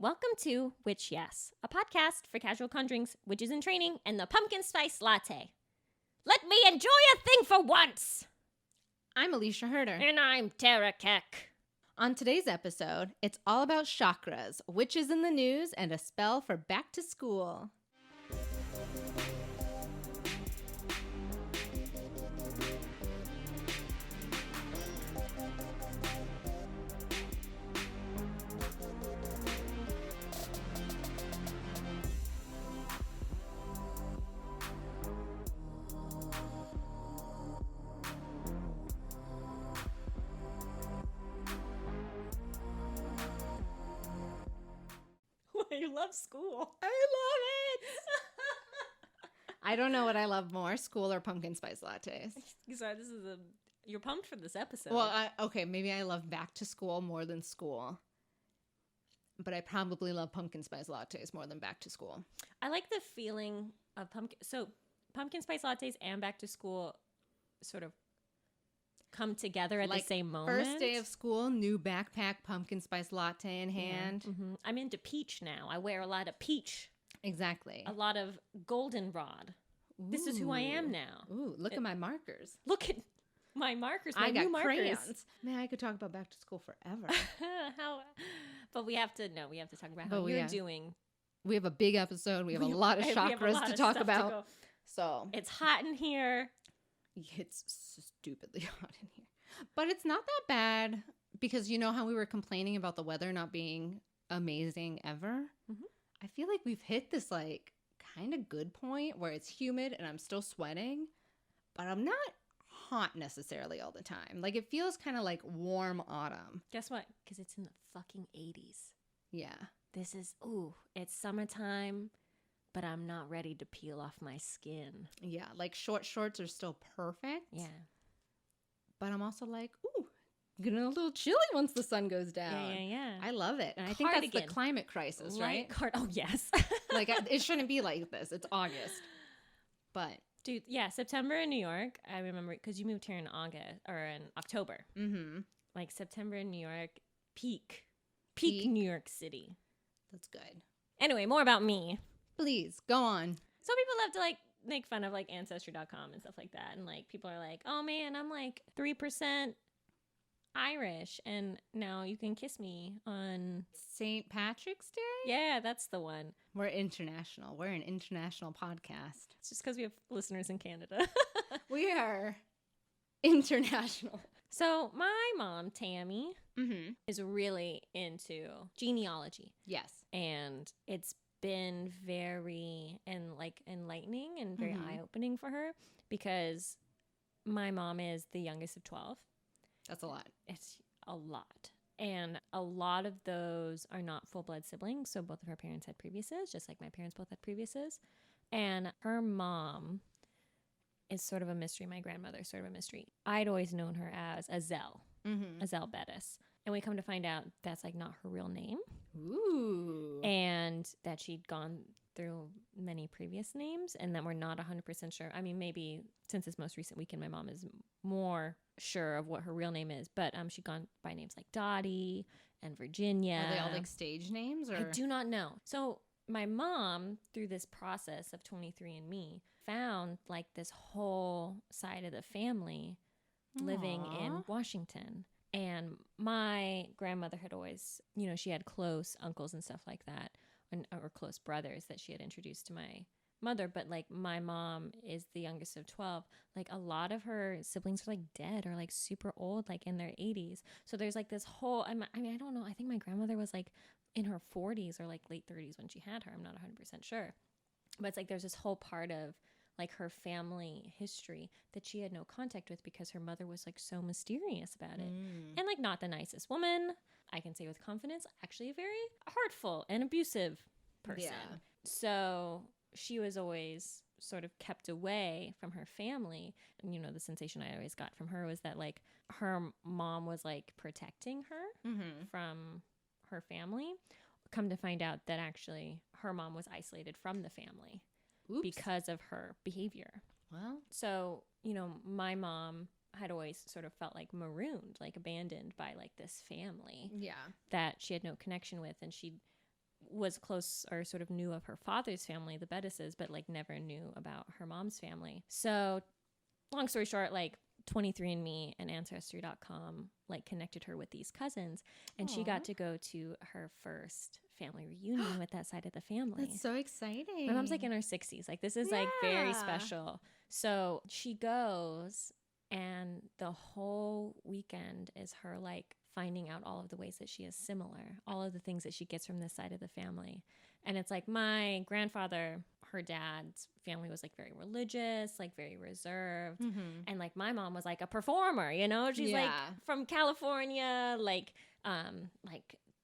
Welcome to Witch Yes, a podcast for casual conjurings, witches in training, and the pumpkin spice latte. Let me enjoy a thing for once! I'm Alicia Herder. And I'm Terra Keck. On today's episode, it's all about chakras, witches in the news, and a spell for back to school. You love school. I love it! I don't know what I love more, school or pumpkin spice lattes. Sorry, you're pumped for this episode. Well, maybe I love back to school more than school. But I probably love pumpkin spice lattes more than back to school. I like the feeling of pumpkin spice lattes and back to school sort of come together at the same moment. First day of school, new backpack, pumpkin spice latte in hand. Yeah. Mm-hmm. I'm into peach now. I wear a lot of peach. Exactly. A lot of goldenrod. Ooh. This is who I am now. Ooh, look at my markers. Look at my markers. I got crayons. Man, I could talk about back to school forever. But we have to talk about how you're doing. We have a big episode. We have a lot of chakras to talk about. So it's hot in here. It's stupidly hot in here. But it's not that bad because you know how we were complaining about the weather not being amazing ever? Mm-hmm. I feel like we've hit this kind of good point where it's humid and I'm still sweating, but I'm not hot necessarily all the time. Like it feels kind of like warm autumn. Guess what? Because it's in the fucking 80s. Yeah. This is, it's summertime. But I'm not ready to peel off my skin. Yeah, like short shorts are still perfect. Yeah. But I'm also like, getting a little chilly once the sun goes down. Yeah. I love it. And I think that's the climate crisis, right? Oh, yes. It shouldn't be like this. It's August. But. Dude, yeah, September in New York, I remember, because you moved here in October. Mm-hmm. Like September in New York, peak New York City. That's good. Anyway, more about me. Please, go on. Some people love to make fun of Ancestry.com and stuff like that. And people are like, oh man, I'm 3% Irish. And now you can kiss me on St. Patrick's Day? Yeah, that's the one. We're international. We're an international podcast. It's just because we have listeners in Canada. We are international. So my mom, Tammy, mm-hmm. is really into genealogy. Yes. And it's been very enlightening and very mm-hmm. eye-opening for her because my mom is the youngest of 12. That's a lot. It's a lot. And a lot of those are not full-blood siblings. So both of her parents had previouss, just like my parents both had previouss. And her mom is sort of a mystery. My grandmother is sort of a mystery. I'd always known her as Azelle, mm-hmm. Azelle Bettis. And we come to find out that's not her real name. Ooh. And that she'd gone through many previous names and that we're not 100% sure. I mean, maybe since this most recent weekend, my mom is more sure of what her real name is. But she'd gone by names like Dottie and Virginia. Are they all stage names? Or? I do not know. So my mom, through this process of 23andMe, found this whole side of the family living in Washington. And my grandmother had always, she had close uncles and stuff like that, or close brothers that she had introduced to my mother. But my mom is the youngest of 12. A lot of her siblings are dead or super old, in their 80s. So there's this whole, I don't know. I think my grandmother was in her 40s or late 30s when she had her. I'm not 100% sure. But it's there's this whole part of her family history that she had no contact with because her mother was so mysterious about it. And not the nicest woman, I can say with confidence, actually a very hurtful and abusive person. Yeah. So she was always sort of kept away from her family. And the sensation I always got from her was that her mom was protecting her mm-hmm. from her family. Come to find out that actually her mom was isolated from the family. Oops. Because of her behavior. Well, so, my mom had always sort of felt marooned, abandoned by this family. Yeah. That she had no connection with. And she'd was close or sort of knew of her father's family, the Bettises, but like never knew about her mom's family. So long story short, like 23andMe and Ancestry.com like connected her with these cousins, and she got to go to her first family reunion with that side of the family. That's so exciting. My mom's like in her 60s. Like this is like very special. So she goes, and the whole weekend is her like finding out all of the ways that she is similar, all of the things that she gets from this side of the family. And it's like my grandfather, her dad's family was like very religious, like very reserved. And like my mom was like a performer, you know, she's like from California, like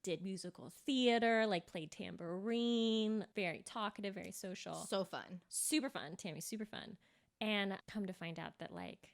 did musical theater, like played tambourine, very talkative, very social. So fun. Super fun. Tammy's super fun. And come to find out that like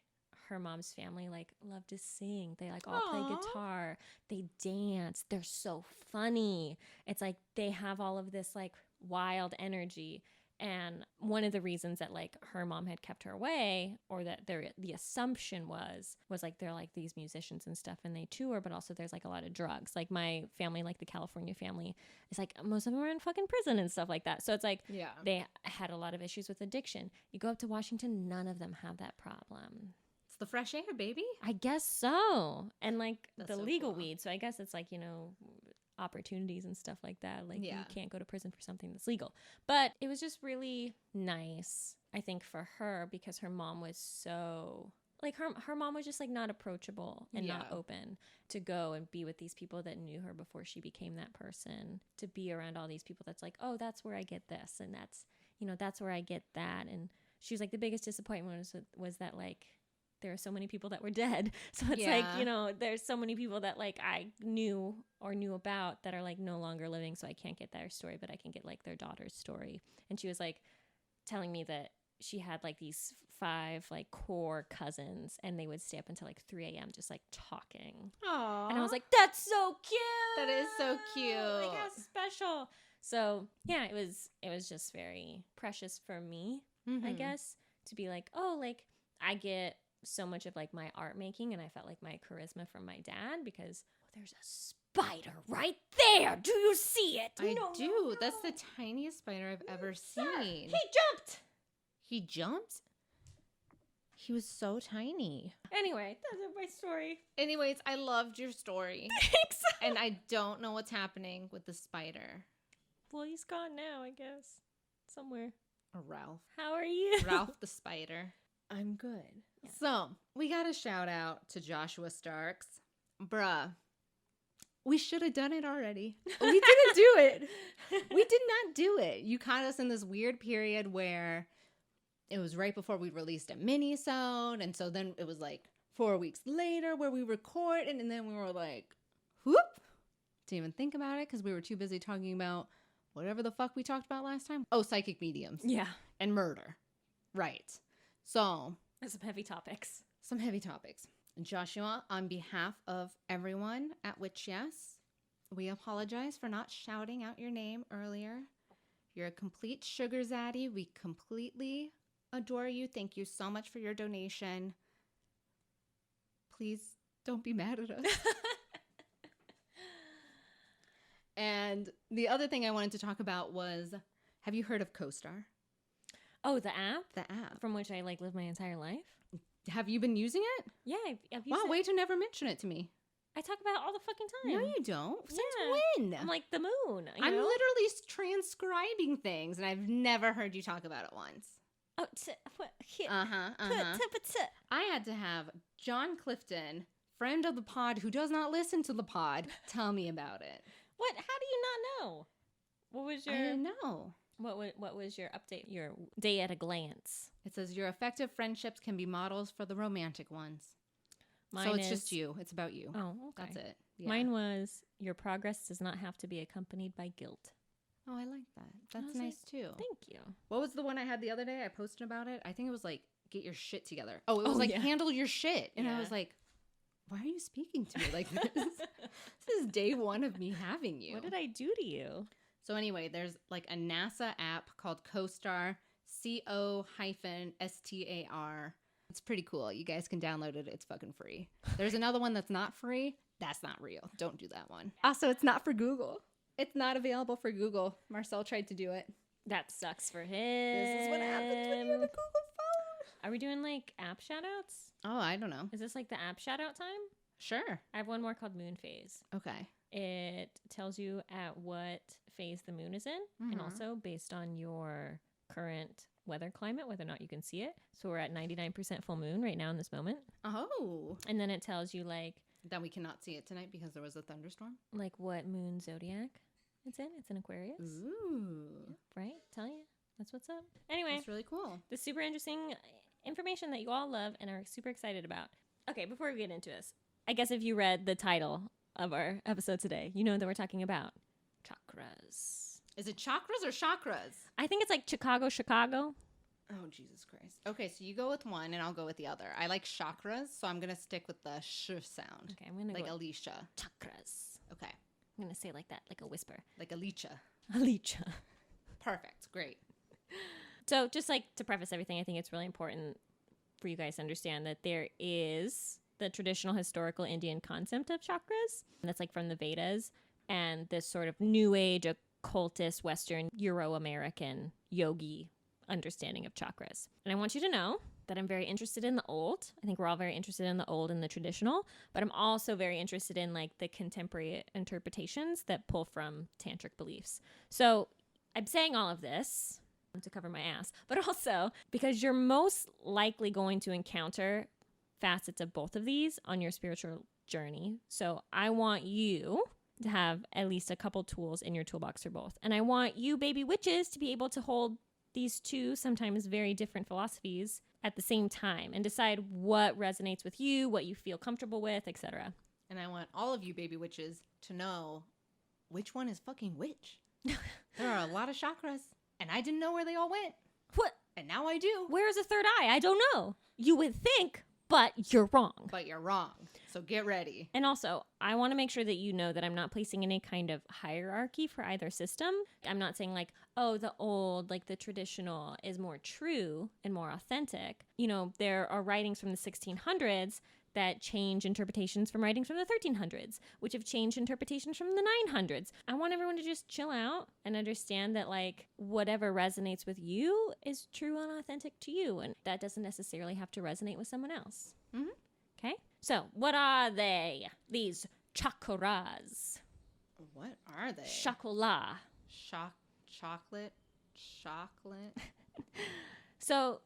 her mom's family like love to sing. They like all play guitar. They dance. They're so funny. It's like they have all of this like wild energy. And one of the reasons that like her mom had kept her away, or that the assumption was like they're like these musicians and stuff and they tour, but also there's like a lot of drugs. Like my family, like the California family, is like most of them are in fucking prison and stuff like that. So it's like they had a lot of issues with addiction. You go up to Washington, none of them have that problem. It's the fresh air, baby. I guess so. And like That's the so legal cool. weed. So I guess it's like, you know, opportunities and stuff like that. Like you can't go to prison for something that's legal. But it was just really nice, I think, for her, because her mom was so like her mom was just like not approachable and not open to go and be with these people that knew her before she became that person, to be around all these people that's like, oh, that's where I get this, and that's, you know, that's where I get that. And she was like, the biggest disappointment was that like there are so many people that were dead. So it's like, you know, there's so many people that like I knew about that are like no longer living. So I can't get their story, but I can get like their daughter's story. And she was like telling me that she had like these 5 like core cousins, and they would stay up until like 3 a.m. just like talking. Aww. And I was like, that's so cute. That is so cute. Like how special. So yeah, it was just very precious for me, I guess, to be like, oh, like I get so much of like my art making, and I felt like my charisma from my dad, because there's a spider right there. Do you see it? I No. That's the tiniest spider I've ever seen. He jumped. He jumped? He was so tiny. Anyway, that's my story. Anyways, I loved your story. Thanks. And I don't know what's happening with the spider. Well, he's gone now, I guess. Somewhere. Or Ralph. How are you? Ralph the spider. I'm good. Yeah. So, we got a shout out to Joshua Starks. Bruh, we should have done it already. We didn't do it. We did not do it. You caught us in this weird period where it was right before we released a mini-sode, and so then it was like 4 weeks later where we record, and then we were like, whoop. Didn't even think about it because we were too busy talking about whatever the fuck we talked about last time. Oh, psychic mediums. Yeah. And murder. Right. So, some heavy topics. Some heavy topics. Joshua, on behalf of everyone at Witch Yes, we apologize for not shouting out your name earlier. You're a complete sugar zaddy. We completely adore you. Thank you so much for your donation. Please don't be mad at us. And the other thing I wanted to talk about was, have you heard of CoStar? Oh, the app? The app. From which I like live my entire life? Have you been using it? Yeah. I've used Wow, it. way to never mention it to me. I talk about it all the fucking time. No, you don't. Since when? I'm like the moon. I'm literally transcribing things, and I've never heard you talk about it once. Oh, I had to have John Clifton, friend of the pod who does not listen to the pod, tell me about it. What? How do you not know? What was your? I didn't know. What was your update? Your day at a glance. It says your effective friendships can be models for the romantic ones. Mine so it's just you. It's about you. Oh, okay. That's it. Yeah. Mine was your progress does not have to be accompanied by guilt. Oh, I like that. That's nice too. Thank you. What was the one I had the other day? I posted about it. I think it was like, get your shit together. Oh, it was handle your shit. And I was like, why are you speaking to me like this? This is day one of me having you. What did I do to you? So anyway, there's like a NASA app called CoStar, CO-STAR. It's pretty cool. You guys can download it. It's fucking free. There's another one that's not free. That's not real. Don't do that one. Also, it's not for Google. It's not available for Google. Marcel tried to do it. That sucks for him. This is what happens when you have a Google phone. Are we doing like app shout outs? Oh, I don't know. Is this like the app shout out time? Sure. I have one more called Moon Phase. Okay. It tells you at what phase the moon is in, and also based on your current weather climate, whether or not you can see it. So we're at 99% full moon right now in this moment. Oh. And then it tells you like... Then we cannot see it tonight because there was a thunderstorm? Like what moon zodiac it's in. It's in Aquarius. Ooh. Right? Tell you. That's what's up. Anyway. That's really cool. The super interesting information that you all love and are super excited about. Okay, before we get into this, I guess if you read the title of our episode today, you know that we're talking about chakras. Is it chakras or chakras? I think it's like Chicago. Oh, Jesus Christ. Okay, so you go with one and I'll go with the other. I like chakras, so I'm going to stick with the sh sound. Okay, I'm going to like go Alicia. Chakras. Okay. I'm going to say it like that, like a whisper. Like Alicia. Alicia. Perfect. Great. So just like to preface everything, I think it's really important for you guys to understand that there is the traditional historical Indian concept of chakras. That's like from the Vedas and this sort of new age occultist Western Euro-American yogi understanding of chakras. And I want you to know that I'm very interested in the old. I think we're all very interested in the old and the traditional, but I'm also very interested in like the contemporary interpretations that pull from tantric beliefs. So I'm saying all of this to cover my ass, but also because you're most likely going to encounter facets of both of these on your spiritual journey. So I want you to have at least a couple tools in your toolbox for both. And I want you baby witches to be able to hold these two sometimes very different philosophies at the same time and decide what resonates with you, what you feel comfortable with, etc. And I want all of you baby witches to know which one is fucking which. There are a lot of chakras, and I didn't know where they all went. What? And now I do. Where's the third eye? I don't know. You would think, but you're wrong. But you're wrong. So get ready. And also, I want to make sure that you know that I'm not placing any kind of hierarchy for either system. I'm not saying like, oh, the old, like the traditional is more true and more authentic. You know, there are writings from the 1600s that change interpretations from writings from the 1300s, which have changed interpretations from the 900s. I want everyone to just chill out and understand that like whatever resonates with you is true and authentic to you. And that doesn't necessarily have to resonate with someone else. Mm-hmm. Okay? So what are they? These chakras. What are they? Chocolat. Chocolate. So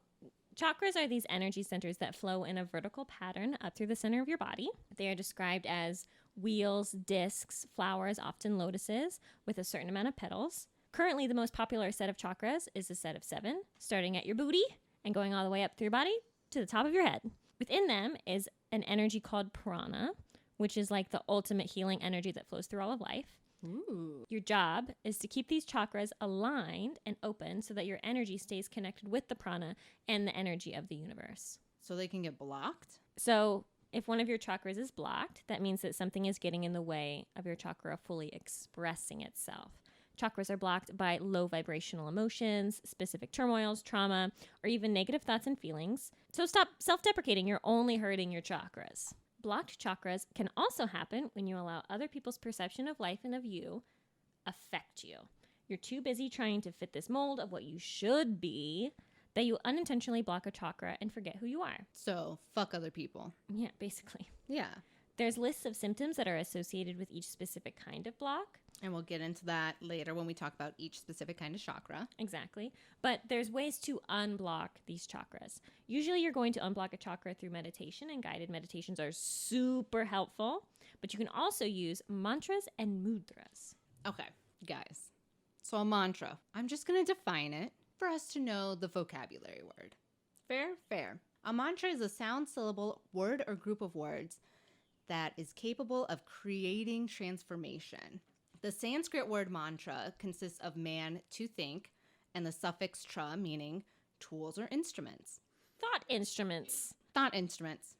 chakras are these energy centers that flow in a vertical pattern up through the center of your body. They are described as wheels, discs, flowers, often lotuses, with a certain amount of petals. Currently, the most popular set of chakras is a set of 7, starting at your booty and going all the way up through your body to the top of your head. Within them is an energy called prana, which is like the ultimate healing energy that flows through all of life. Ooh. Your job is to keep these chakras aligned and open so that your energy stays connected with the prana and the energy of the universe. So they can get blocked? So if one of your chakras is blocked, that means that something is getting in the way of your chakra fully expressing itself. Chakras are blocked by low vibrational emotions, specific turmoils, trauma, or even negative thoughts and feelings. So stop self-deprecating. You're only hurting your chakras. Blocked chakras can also happen when you allow other people's perception of life and of you affect you. You're too busy trying to fit this mold of what you should be that you unintentionally block a chakra and forget who you are. So fuck other people. Yeah, basically. Yeah. There's lists of symptoms that are associated with each specific kind of block. And we'll get into that later when we talk about each specific kind of chakra. Exactly. But there's ways to unblock these chakras. Usually you're going to unblock a chakra through meditation, and guided meditations are super helpful. But you can also use mantras and mudras. Okay, guys. So a mantra. I'm just going to define it for us to know the vocabulary word. Fair? Fair. A mantra is a sound syllable, word, or group of words that is capable of creating transformation. The Sanskrit word mantra consists of man, to think, and the suffix tra, meaning tools or instruments. Thought instruments. Thought instruments.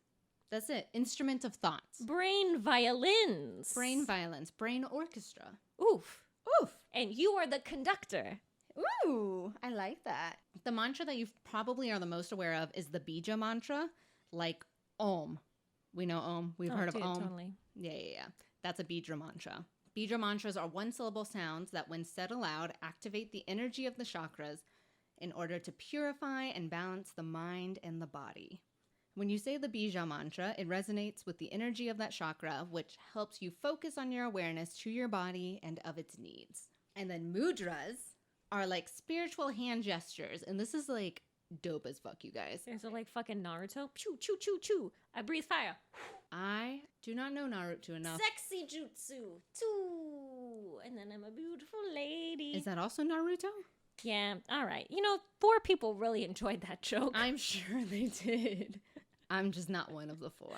That's it. Instrument of thoughts. Brain violins. Brain violins. Brain orchestra. Oof. Oof. And you are the conductor. Ooh, I like that. The mantra that you probably are the most aware of is the bija mantra, like Om. We know Om. We've heard of Om. Totally. Yeah. That's a bija mantra. Bija mantras are one-syllable sounds that, when said aloud, activate the energy of the chakras in order to purify and balance the mind and the body. When you say the Bija mantra, it resonates with the energy of that chakra, which helps you focus on your awareness to your body and of its needs. And then mudras are like spiritual hand gestures, and this is like dope as fuck, you guys. There's a like fucking Naruto. Choo, choo, choo, choo. I breathe fire. I do not know Naruto enough. Sexy jutsu. Choo. And then I'm a beautiful lady. Is that also Naruto? Yeah, all right. You know, 4 people really enjoyed that joke. I'm sure they did. I'm just not one of the 4.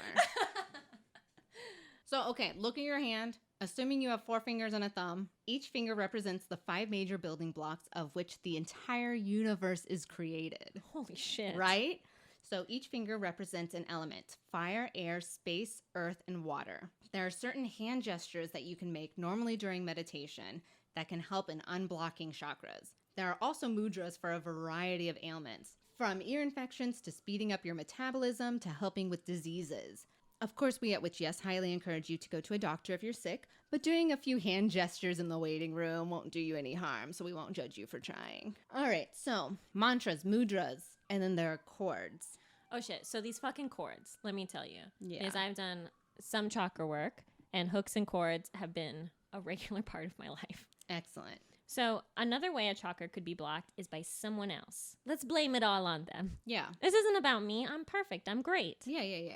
So, okay, look at your hand. Assuming you have 4 fingers and a thumb, each finger represents the 5 major building blocks of which the entire universe is created. Holy shit. Right? So each finger represents an element: fire, air, space, earth, and water. There are certain hand gestures that you can make normally during meditation that can help in unblocking chakras. There are also mudras for a variety of ailments, from ear infections to speeding up your metabolism to helping with diseases. Of course, we at Witch Yes highly encourage you to go to a doctor if you're sick, but doing a few hand gestures in the waiting room won't do you any harm, so we won't judge you for trying. All right, so mantras, mudras, and then there are chords. Oh shit. So these fucking chords, let me tell you. Yeah. Because I've done some chakra work, and hooks and chords have been a regular part of my life. Excellent. So another way a chakra could be blocked is by someone else. Let's blame it all on them. Yeah. This isn't about me. I'm perfect. I'm great. Yeah.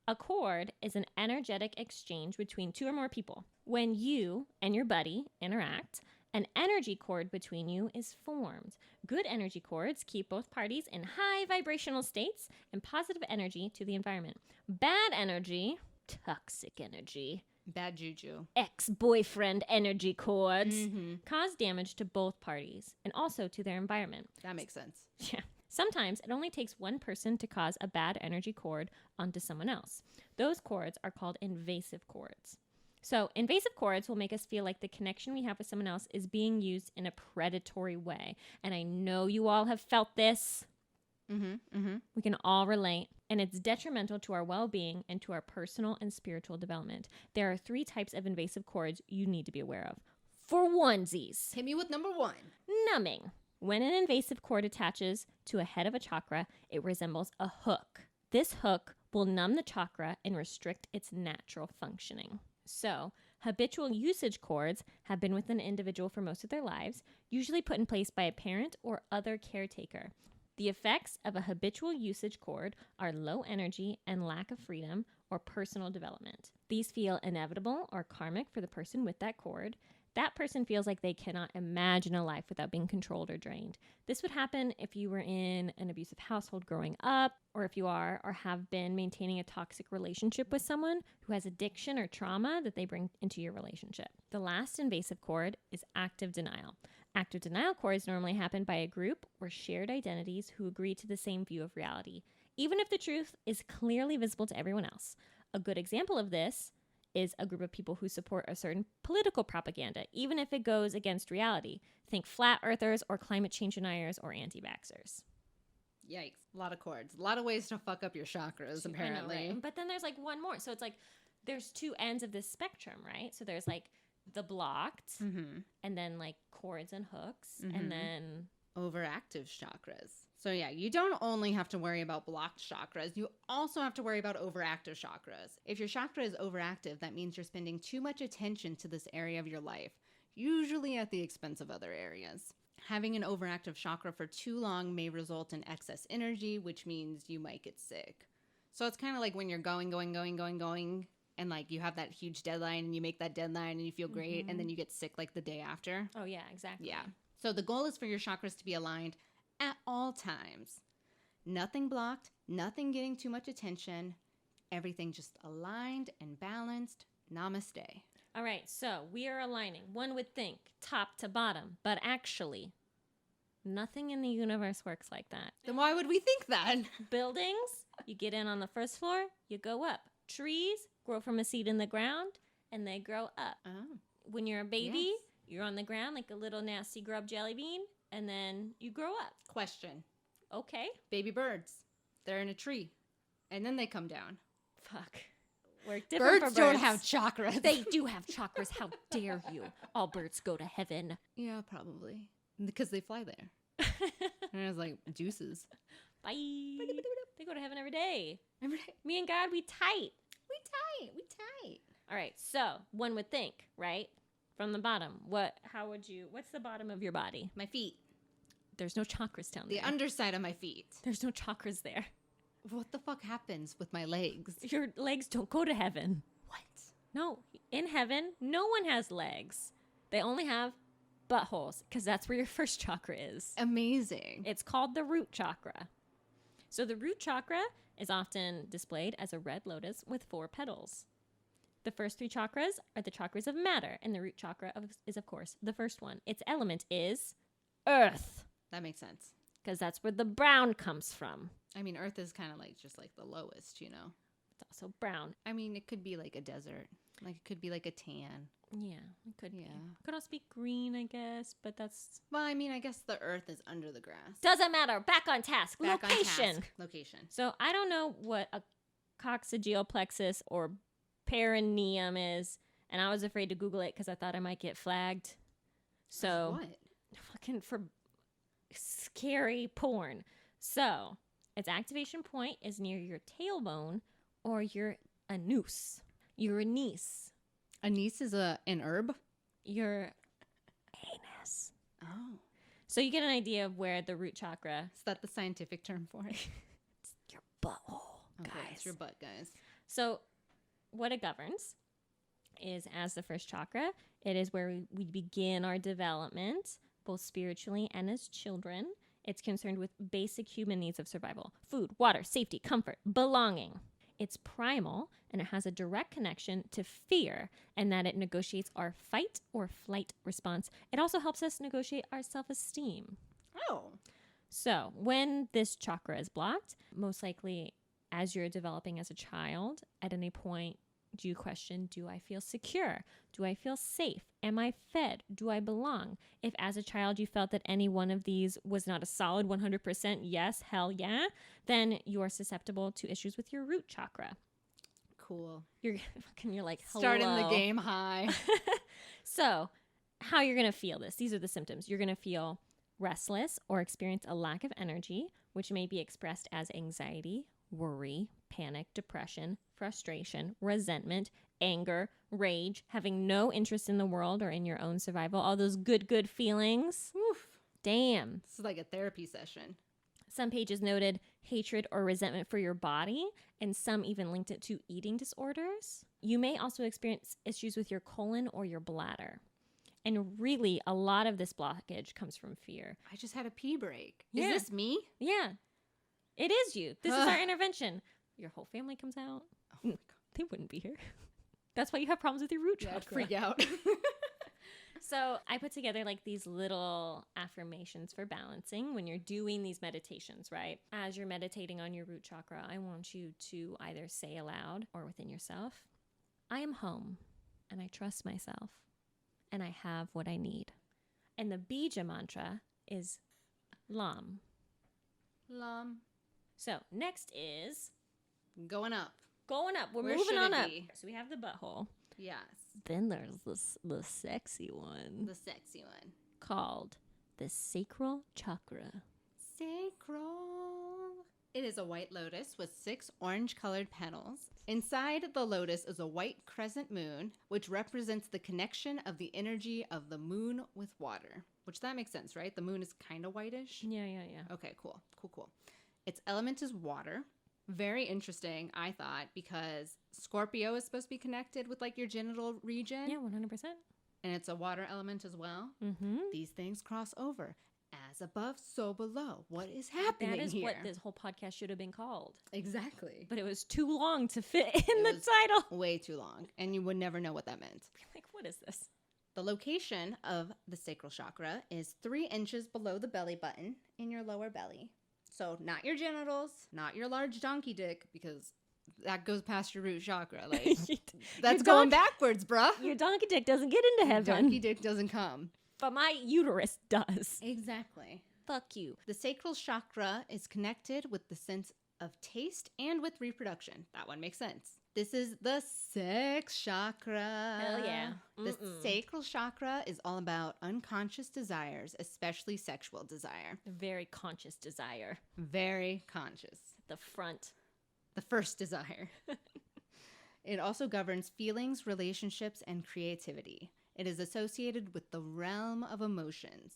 A chord is an energetic exchange between 2 or more people. When you and your buddy interact, an energy cord between you is formed. Good energy cords keep both parties in high vibrational states and positive energy to the environment. Bad energy, toxic energy, Bad juju. ex-boyfriend energy cords cause damage to both parties and also to their environment. That makes sense. Yeah. Sometimes it only takes one person to cause a bad energy cord onto someone else. Those cords are called invasive cords. So invasive cords will make us feel like the connection we have with someone else is being used in a predatory way. And I know you all have felt this. We can all relate. And it's detrimental to our well-being and to our personal and spiritual development. There are 3 types of invasive cords you need to be aware of. For onesies. Hit me with number 1. Numbing. When an invasive cord attaches to a head of a chakra, it resembles a hook. This hook will numb the chakra and restrict its natural functioning. So, habitual usage cords have been with an individual for most of their lives, usually put in place by a parent or other caretaker. The effects of a habitual usage cord are low energy and lack of freedom or personal development. These feel inevitable or karmic for the person with that cord. That person feels like they cannot imagine a life without being controlled or drained. This would happen if you were in an abusive household growing up, or if you are or have been maintaining a toxic relationship with someone who has addiction or trauma that they bring into your relationship. The last invasive cord is active denial. Active denial cords normally happen by a group or shared identities who agree to the same view of reality, even if the truth is clearly visible to everyone else. A good example of this is a group of people who support a certain political propaganda, even if it goes against reality. Think flat earthers or climate change deniers or anti-vaxxers. Yikes. A lot of cords. A lot of ways to fuck up your chakras, apparently. I know, right? But then there's like one more. So it's like there's 2 ends of this spectrum, right? So there's like the blocked and then like cords and hooks and then overactive chakras. So yeah, you don't only have to worry about blocked chakras, you also have to worry about overactive chakras. If your chakra is overactive, that means you're spending too much attention to this area of your life, usually at the expense of other areas. Having an overactive chakra for too long may result in excess energy, which means you might get sick. So it's kind of like when you're going, and like you have that huge deadline and you make that deadline and you feel great and then you get sick like the day after. Oh yeah, exactly. Yeah. So the goal is for your chakras to be aligned at all times. Nothing blocked, nothing getting too much attention, everything just aligned and balanced. Namaste. All right, so we are aligning. One would think top to bottom, but actually, nothing in the universe works like that. Then why would we think that? Buildings, you get in on the first floor, you go up. Trees grow from a seed in the ground, and they grow up. Oh. When you're a baby, Yes. you're on the ground like a little nasty grub jelly bean, and then you grow up. Question. Okay. Baby birds. They're in a tree. And then they come down. Fuck. work different Birds for birds. don't have chakras. They do have chakras. How dare you? All birds go to heaven. Yeah, probably. Because they fly there. And it was like, juices. Bye. They go to heaven every day. Every day. Me and God, we tight. We tight. All right. So one would think, right? From the bottom, what's the bottom of your body? My feet. There's no chakras down there. The underside of my feet. There's no chakras there. What the fuck happens with my legs? Your legs don't go to heaven. What? No. In heaven, no one has legs. They only have buttholes because that's where your first chakra is. Amazing. It's called the root chakra. So the root chakra is often displayed as a red lotus with 4 petals. The first 3 chakras are the chakras of matter, and the root chakra is, of course, the first one. Its element is earth, That makes sense. because that's where the brown comes from. I mean, Earth is kind of like just like the lowest, you know? It's also brown. I mean, it could be like a desert. Like it could be like a tan. Yeah, it could be. Yeah. Could also be green, I guess, but that's... Well, I mean, I guess the Earth is under the grass. Doesn't matter. Back on task. Back on Location. task. Location. So I don't know what a coccygeal plexus or perineum is, and I was afraid to Google it because I thought I might get flagged. So What? fucking for scary porn. So its activation point is near your tailbone or your anus, your anus, Anise is an herb? your anus. Oh. So you get an idea of where the root chakra, Is that the scientific term for it? your butthole, Okay, guys. it's your butt, guys. So what it governs is, as the first chakra, it is where we begin our development, both spiritually and as children. It's concerned with basic human needs of survival: food, water, safety, comfort, belonging. It's primal, and it has a direct connection to fear, and that it negotiates our fight or flight response. It also helps us negotiate our self-esteem. Oh. So when this chakra is blocked, most likely as you're developing as a child, at any point, do you question, do I feel secure? Do I feel safe? Am I fed? Do I belong? If as a child you felt that any one of these was not a solid 100% yes, hell yeah, then you are susceptible to issues with your root chakra. Cool. You're like, hello. Starting the game high. So how you're going to feel this. These are the symptoms. You're going to feel restless or experience a lack of energy, which may be expressed as anxiety, worry, panic, depression, frustration, resentment, anger, rage, having no interest in the world or in your own survival. All those good feelings. Oof. Damn. This is like a therapy session. Some pages noted hatred or resentment for your body, and some even linked it to eating disorders. You may also experience issues with your colon or your bladder. And really, a lot of this blockage comes from fear. I just had a pee break. Yeah. Is this me? Yeah, it is you. This is our intervention. Your whole family comes out. Oh my God. They wouldn't be here. That's why you have problems with your root Yeah, chakra. I'd freak out. So I put together like these little affirmations for balancing when you're doing these meditations, right? As you're meditating on your root chakra, I want you to either say aloud or within yourself, I am home and I trust myself and I have what I need. And the bija mantra is Lam. Lum. So next is Going up. going up. We're Where moving should on it up. be? So we have the butthole. Yes. Then there's the sexy one The sexy one. called the sacral chakra. Sacral. It is a white lotus with 6 orange-colored petals. Inside the lotus is a white crescent moon, which represents the connection of the energy of the moon with water. Which that makes sense, right? The moon is kind of whitish. Yeah. Okay, cool. Its element is water. Very interesting, I thought, because Scorpio is supposed to be connected with like your genital region. Yeah, 100%. And it's a water element as well. Mm-hmm. These things cross over. As above, so below. What is happening That is here? what this whole podcast should have been called. Exactly. But it was too long to fit in It the was title. way too long, and you would never know what that meant. Like, what is this? The location of the sacral chakra is 3 inches below the belly button in your lower belly. So not your genitals, not your large donkey dick, because that goes past your root chakra. Like that's going backwards, bruh. Your donkey dick doesn't get into heaven. Donkey dick doesn't come. But my uterus does. Exactly. Fuck you. The sacral chakra is connected with the sense of taste and with reproduction. That one makes sense. This is the sex chakra. Hell yeah. The sacral chakra is all about unconscious desires, especially sexual desire. Very conscious desire. Very conscious. The front. The first desire. It also governs feelings, relationships, and creativity. It is associated with the realm of emotions,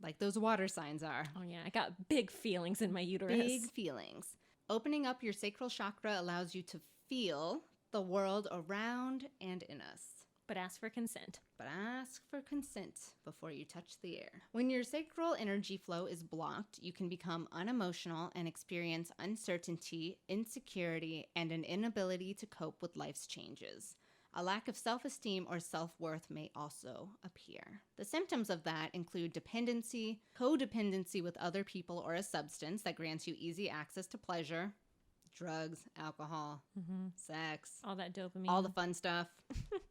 like those water signs are. Oh, yeah. I got big feelings in my uterus. Big feelings. Opening up your sacral chakra allows you to feel the world around and in us. But ask for consent. But ask for consent before you touch the air. When your sacral energy flow is blocked, you can become unemotional and experience uncertainty, insecurity, and an inability to cope with life's changes. A lack of self-esteem or self-worth may also appear. The symptoms of that include dependency, codependency with other people or a substance that grants you easy access to pleasure, drugs, alcohol, sex, all that dopamine, all the fun stuff,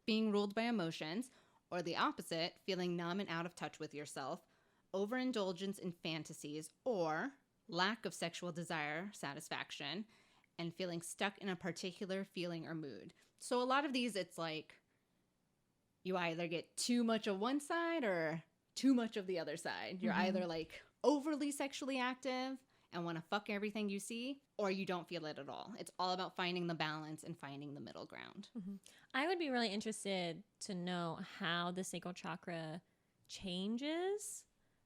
being ruled by emotions, or the opposite, feeling numb and out of touch with yourself, overindulgence in fantasies, or lack of sexual desire, satisfaction, and feeling stuck in a particular feeling or mood. So a lot of these, it's like you either get too much of one side or too much of the other side. You're either like overly sexually active and want to fuck everything you see, or you don't feel it at all. It's all about finding the balance and finding the middle ground. I would be really interested to know how the sacral chakra changes,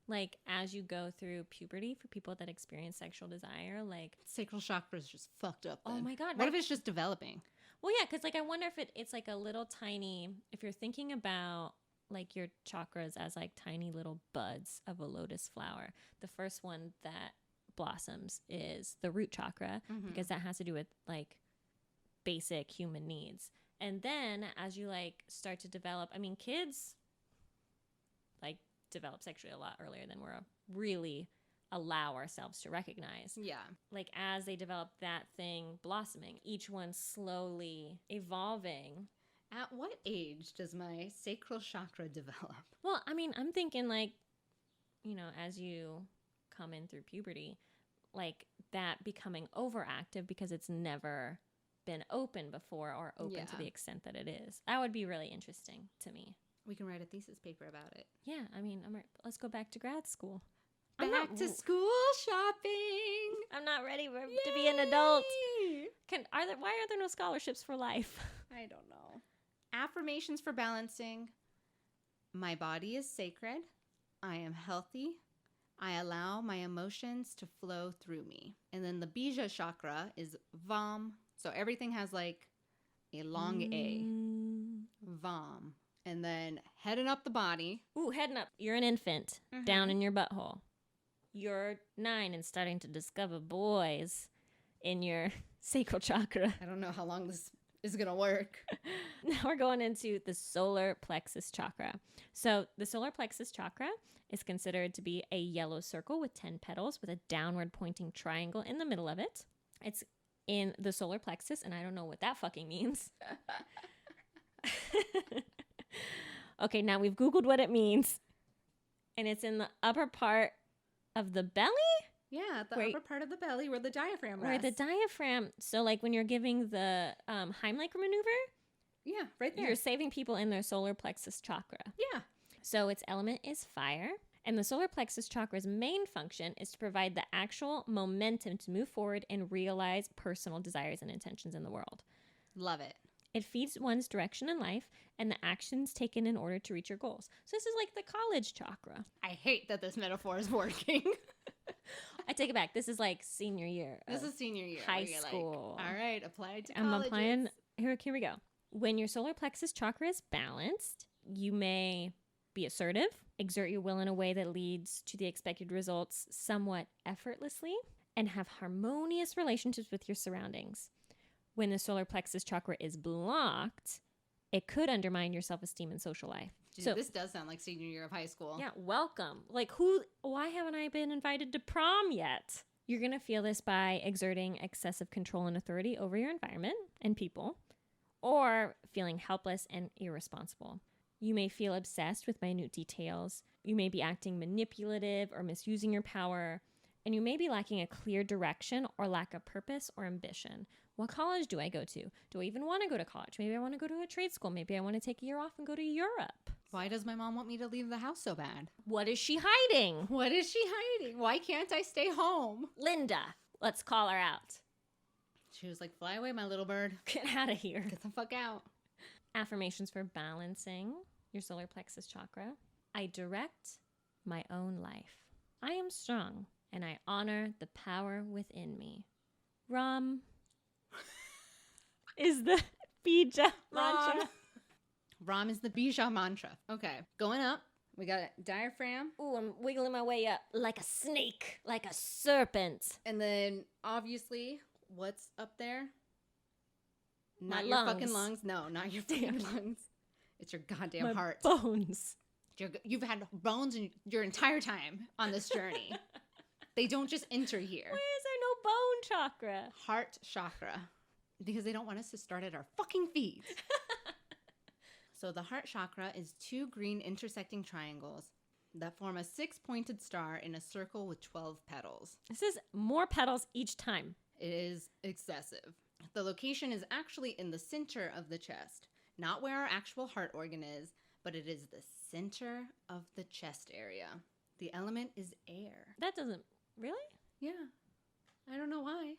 like as you go through puberty for people that experience sexual desire. Like sacral chakra is just fucked up then. Oh my God. What if it's just developing? Well, yeah, because like I wonder if it's like a little tiny, if you're thinking about like your chakras as like tiny little buds of a lotus flower, the first one that blossoms is the root chakra, because that has to do with like basic human needs. And then as you like start to develop, I mean, kids like develop sexually a lot earlier than we're really allow ourselves to recognize. Yeah. Like as they develop that thing blossoming, each one slowly evolving. At what age does my sacral chakra develop? Well, I mean, I'm thinking like, you know, as you come in through puberty, like that becoming overactive because it's never been open before or open to the extent that it is. That would be really interesting to me. We can write a thesis paper about it. Yeah, I mean, let's go back to grad school. Back to school shopping. I'm not ready to be an adult. Why are there no scholarships for life? I don't know. Affirmations for balancing. My body is sacred. I am healthy. I allow my emotions to flow through me. And then the Bija chakra is Vam. So everything has like a long A. Vam. And then heading up the body. Ooh, heading up. You're an infant down in your butthole. You're 9 and starting to discover boys in your sacral chakra. I don't know how long this is going to work. Now we're going into the solar plexus chakra. So the solar plexus chakra is considered to be a yellow circle with 10 petals with a downward pointing triangle in the middle of it. It's in the solar plexus, and I don't know what that fucking means. Okay, now we've Googled what it means. And it's in the upper part of the belly? Yeah, the upper part of the belly where the diaphragm rests. Where the diaphragm, so like when you're giving the Heimlich maneuver? Yeah, right there. You're saving people in their solar plexus chakra. Yeah. So its element is fire. And the solar plexus chakra's main function is to provide the actual momentum to move forward and realize personal desires and intentions in the world. Love it. It feeds one's direction in life and the actions taken in order to reach your goals. So this is like the college chakra. I hate that this metaphor is working. I take it back. This is like senior year. This is senior year. High school. Like, all right, applied to I'm colleges. applying. Here we go. When your solar plexus chakra is balanced, you may be assertive, exert your will in a way that leads to the expected results somewhat effortlessly, and have harmonious relationships with your surroundings. When the solar plexus chakra is blocked, it could undermine your self-esteem and social life. Dude, so this does sound like senior year of high school. Yeah, welcome. Like why haven't I been invited to prom yet? You're going to feel this by exerting excessive control and authority over your environment and people, or feeling helpless and irresponsible. You may feel obsessed with minute details. You may be acting manipulative or misusing your power. And you may be lacking a clear direction or lack of purpose or ambition, what college do I go to? Do I even want to go to college? Maybe I want to go to a trade school. Maybe I want to take a year off and go to Europe. Why does my mom want me to leave the house so bad? What is she hiding? What is she hiding? Why can't I stay home? Linda, let's call her out. She was like, fly away, my little bird. Get out of here. Get the fuck out. Affirmations for balancing your solar plexus chakra. I direct my own life. I am strong and I honor the power within me. Ram is the bija mantra. Ram is the bija mantra. Okay, going up. We got a diaphragm. Ooh, I'm wiggling my way up like a snake, like a serpent. And then, obviously, what's up there? Not My your lungs. fucking lungs. No, not your fucking lungs. It's your goddamn My heart. bones. You've had bones in your entire time on this journey. They don't just enter here. Why is there no bone chakra? Heart chakra. Because they don't want us to start at our fucking feet. So the heart chakra is 2 green intersecting triangles that form a 6-pointed star in a circle with 12 petals. This is more petals each time. It is excessive. The location is actually in the center of the chest, not where our actual heart organ is, but it is the center of the chest area. The element is air. That doesn't... Really? Yeah. I don't know why,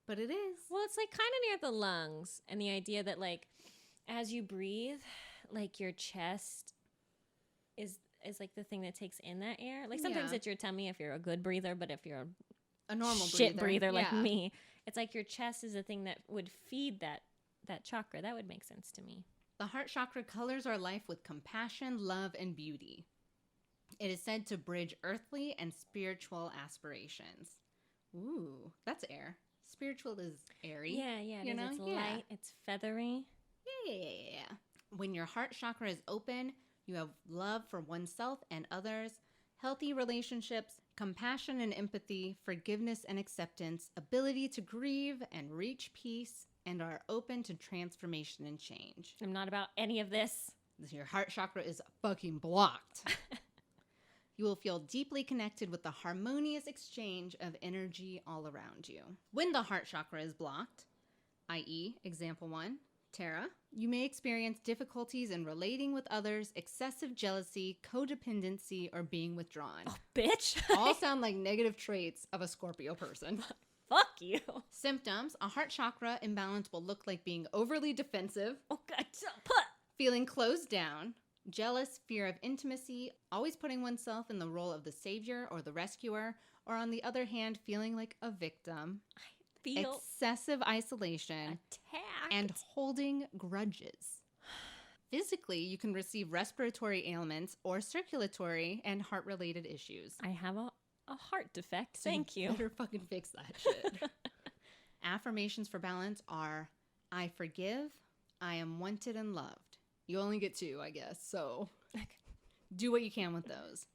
but it is. Well, it's like kind of near the lungs. And the idea that like, as you breathe, like your chest is like the thing that takes in that air. Like sometimes it's your tummy if you're a good breather, but if you're a normal shit breather like yeah. me, it's like your chest is the thing that would feed that chakra. That would make sense to me. The heart chakra colors our life with compassion, love, and beauty. It is said to bridge earthly and spiritual aspirations. Ooh, that's air. Spiritual is airy. Yeah, you know? It's light, it's feathery. Yeah. When your heart chakra is open, you have love for oneself and others, healthy relationships, compassion and empathy, forgiveness and acceptance, ability to grieve and reach peace, and are open to transformation and change. I'm not about any of this. Your heart chakra is fucking blocked. You will feel deeply connected with the harmonious exchange of energy all around you. When the heart chakra is blocked, i.e., example 1, Terra, you may experience difficulties in relating with others, excessive jealousy, codependency, or being withdrawn. Oh, bitch. All sound like negative traits of a Scorpio person. Fuck you. Symptoms, a heart chakra imbalance will look like being overly defensive, Oh, God. feeling closed down, jealous, fear of intimacy, always putting oneself in the role of the savior or the rescuer, or on the other hand, feeling like a victim, Feel excessive isolation, attacked. and holding grudges. Physically, you can receive respiratory ailments or circulatory and heart-related issues. I have a heart defect. So Thank you. better fucking fix that shit. Affirmations for balance are, I forgive, I am wanted and loved. You only get 2, I guess, so do what you can with those.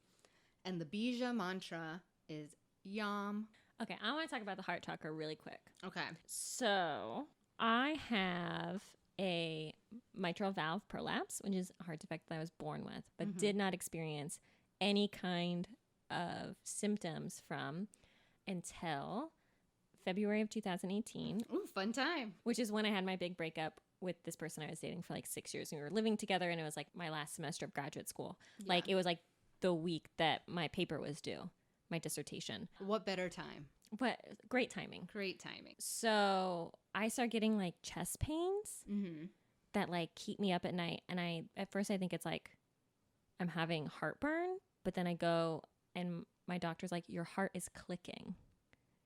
And the bija mantra is Yam. Okay, I want to talk about the heart chakra really quick. Okay. So I have a mitral valve prolapse, which is a heart defect that I was born with, but did not experience any kind of symptoms from until February of 2018. Ooh, fun time. Which is when I had my big breakup with this person I was dating for like 6 years. We were living together and it was like my last semester of graduate school. Yeah. Like it was like the week that my paper was due, my dissertation. What better time? But great timing. Great timing. So I start getting like chest pains that like keep me up at night. And at first I think it's like I'm having heartburn, but then I go and my doctor's like, your heart is clicking.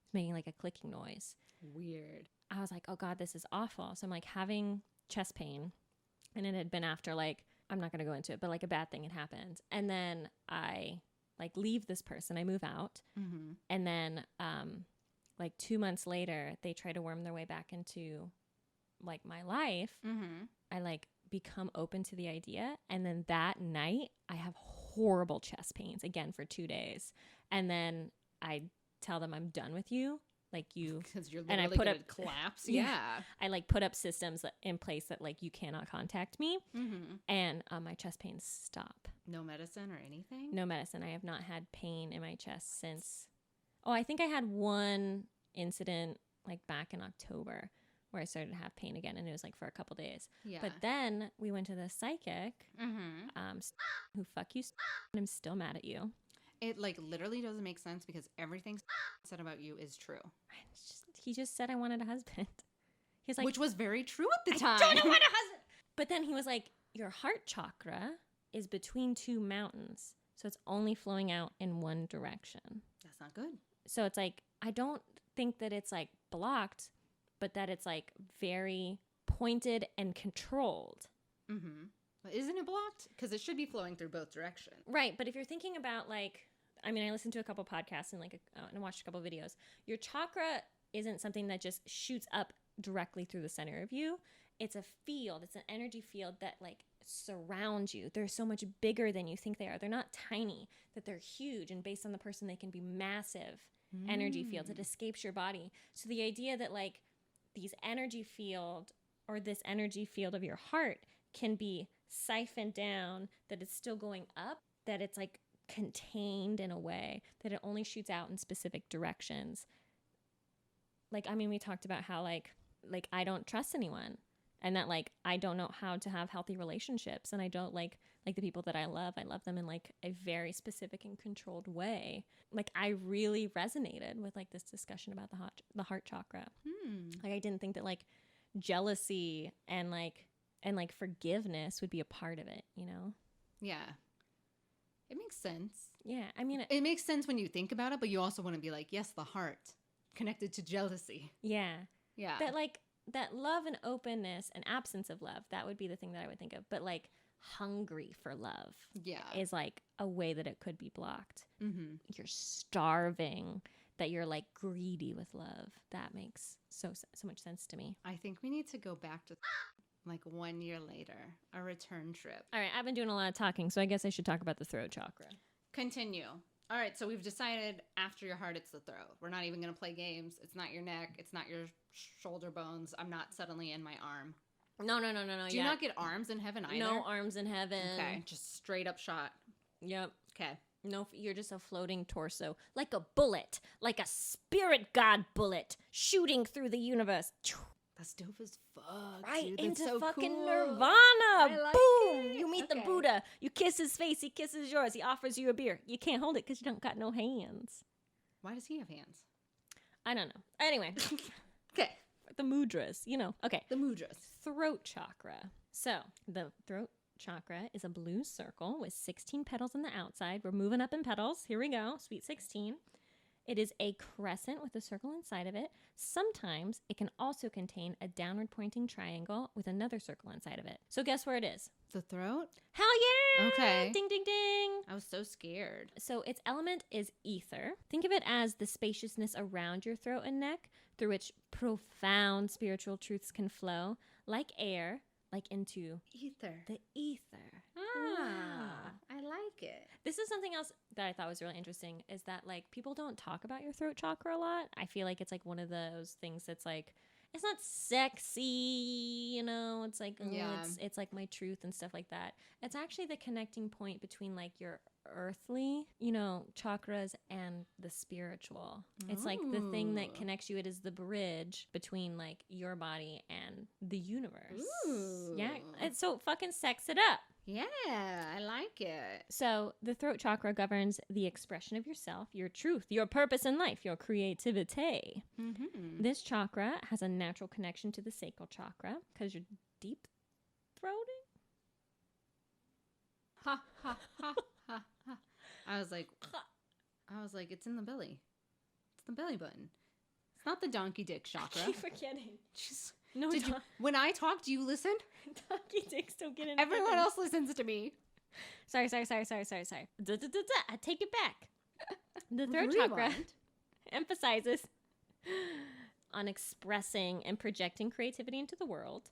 It's making like a clicking noise. Weird. I was like, oh God, this is awful. So I'm like having chest pain. And it had been after like, I'm not going to go into it, but like a bad thing had happened. And then I like leave this person, I move out. And then like 2 months later, they try to worm their way back into like my life. I like become open to the idea. And then that night I have horrible chest pains again for 2 days. And then I tell them I'm done with you. Like you, because you're and literally I put gonna up collapse. Yeah. I like put up systems in place that like you cannot contact me. And my chest pains stop. No medicine or anything? No medicine. I have not had pain in my chest since. Oh, I think I had one incident like back in October where I started to have pain again, and it was like for a couple days. Yeah. But then we went to the psychic, who fuck you, and I'm still mad at you. It like literally doesn't make sense because everything said about you is true. He just said I wanted a husband. He's like, which was very true at the time. I don't want a husband. But then he was like, your heart chakra is between two mountains, so it's only flowing out in one direction. That's not good. So it's like, I don't think that it's like blocked, but that it's like very pointed and controlled. Mm-hmm. But isn't it blocked? Because it should be flowing through both directions. Right. But if you're thinking about like, I mean, I listened to a couple podcasts and and watched a couple videos. Your chakra isn't something that just shoots up directly through the center of you. It's a field. It's an energy field that like surrounds you. They're so much bigger than you think they are. They're not tiny, that they're huge. And based on the person, they can be massive energy fields. It escapes your body. So the idea that like these energy field or this energy field of your heart can be siphoned down, that it's still going up, that it's like contained in a way, that it only shoots out in specific directions. Like, I mean, we talked about how like I don't trust anyone, and that like I don't know how to have healthy relationships, and I don't like the people that I love them in like a very specific and controlled way. Like I really resonated with like this discussion about the heart chakra. Like I didn't think that like jealousy and like forgiveness would be a part of it, you know? Yeah. It makes sense. Yeah. I mean, it makes sense when you think about it, but you also want to be like, yes, the heart connected to jealousy. Yeah. Yeah. That like that love and openness and absence of love, that would be the thing that I would think of. But like hungry for love is like a way that it could be blocked. Mm-hmm. You're starving, that you're like greedy with love. That makes so much sense to me. I think we need to go back to like 1 year later, a return trip. All right, I've been doing a lot of talking, so I guess I should talk about the throat chakra. Continue. All right, so we've decided after your heart, it's the throat. We're not even going to play games. It's not your neck. It's not your shoulder bones. I'm not suddenly in my arm. No. Do you not get arms in heaven either? No arms in heaven. Okay, just straight up shot. Yep. Okay. No, you're just a floating torso. Like a bullet. Like a spirit god bullet shooting through the universe. That's dope as fuck. Right, dude. into so fucking cool. Nirvana. Like Boom. it. You meet the Buddha. You kiss his face. He kisses yours. He offers you a beer. You can't hold it because you don't got no hands. Why does he have hands? I don't know. Anyway. Okay. The mudras, you know. Okay. The mudras. Throat chakra. So the throat chakra is a blue circle with 16 petals on the outside. We're moving up in petals. Here we go. Sweet 16. It is a crescent with a circle inside of it. Sometimes it can also contain a downward pointing triangle with another circle inside of it. So guess where it is? The throat? Hell yeah! Okay. Ding, ding, ding. I was so scared. So its element is ether. Think of it as the spaciousness around your throat and neck through which profound spiritual truths can flow, like air, like into Ether. the ether. Ah, I like it. This is something else that I thought was really interesting, is that like people don't talk about your throat chakra a lot. I feel like it's like one of those things that's like, it's not sexy, you know, it's like, it's like my truth and stuff like that. It's actually the connecting point between like your earthly, you know, chakras and the spiritual. It's like the thing that connects you. It is the bridge between like your body and the universe. Ooh. Yeah. And so fucking sex it up. Yeah, I like it. So the throat chakra governs the expression of yourself, your truth, your purpose in life, your creativity. Mm-hmm. This chakra has a natural connection to the sacral chakra because you're deep throating. Ha, ha, ha, ha, ha. I was like, it's in the belly. It's the belly button. It's not the donkey dick chakra. I keep forgetting. Just, no, when I talk, do you listen? Donkey dicks don't get in. Everyone else listens to me. Sorry. I take it back. The throat chakra emphasizes on expressing and projecting creativity into the world.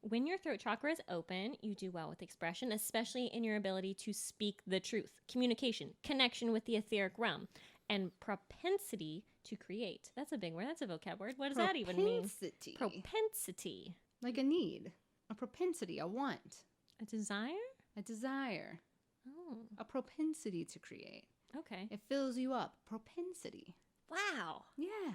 When your throat chakra is open, you do well with expression, especially in your ability to speak the truth, communication, connection with the etheric realm, and propensity to create. That's a big word. That's a vocab word. What does that even mean? Propensity. Like a need, a propensity, a want. A desire? A desire. Oh. A propensity to create. Okay. It fills you up. Propensity. Wow. Yeah.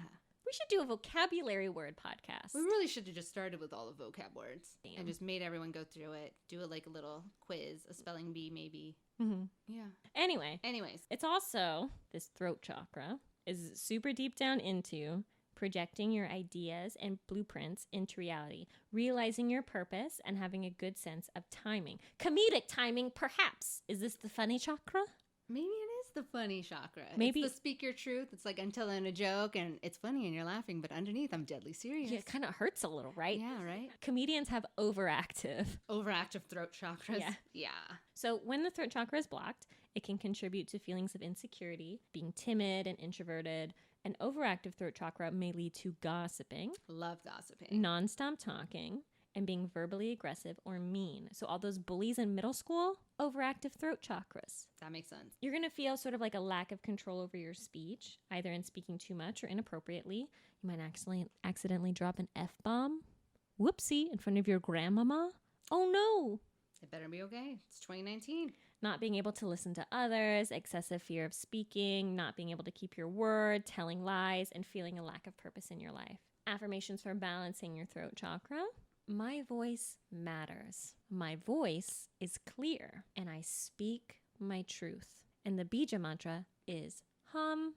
We should do a vocabulary word podcast. We really should have just started with all the vocab words. Damn. And just made everyone go through it. Do it like a little quiz, a spelling bee maybe. Mm-hmm. Yeah. Anyways, it's also, this throat chakra is super deep down into projecting your ideas and blueprints into reality, realizing your purpose, and having a good sense of timing. Comedic timing, perhaps. Is this the funny chakra? Maybe it is the funny chakra. Maybe it's the speak your truth. It's like I'm telling a joke and it's funny and you're laughing, but underneath I'm deadly serious. Yeah, it kind of hurts a little, right? Yeah, right? Comedians have overactive throat chakras. Yeah. So when the throat chakra is blocked, it can contribute to feelings of insecurity, being timid and introverted. An overactive throat chakra may lead to gossiping. Love gossiping. Nonstop talking, and being verbally aggressive or mean. So all those bullies in middle school, overactive throat chakras. That makes sense. You're going to feel sort of like a lack of control over your speech, either in speaking too much or inappropriately. You might accidentally drop an F-bomb. Whoopsie, in front of your grandmama. Oh no. It better be okay. It's 2019. Not being able to listen to others, excessive fear of speaking, not being able to keep your word, telling lies, and feeling a lack of purpose in your life. Affirmations for balancing your throat chakra. My voice matters. My voice is clear, and I speak my truth. And the Bija mantra is hum.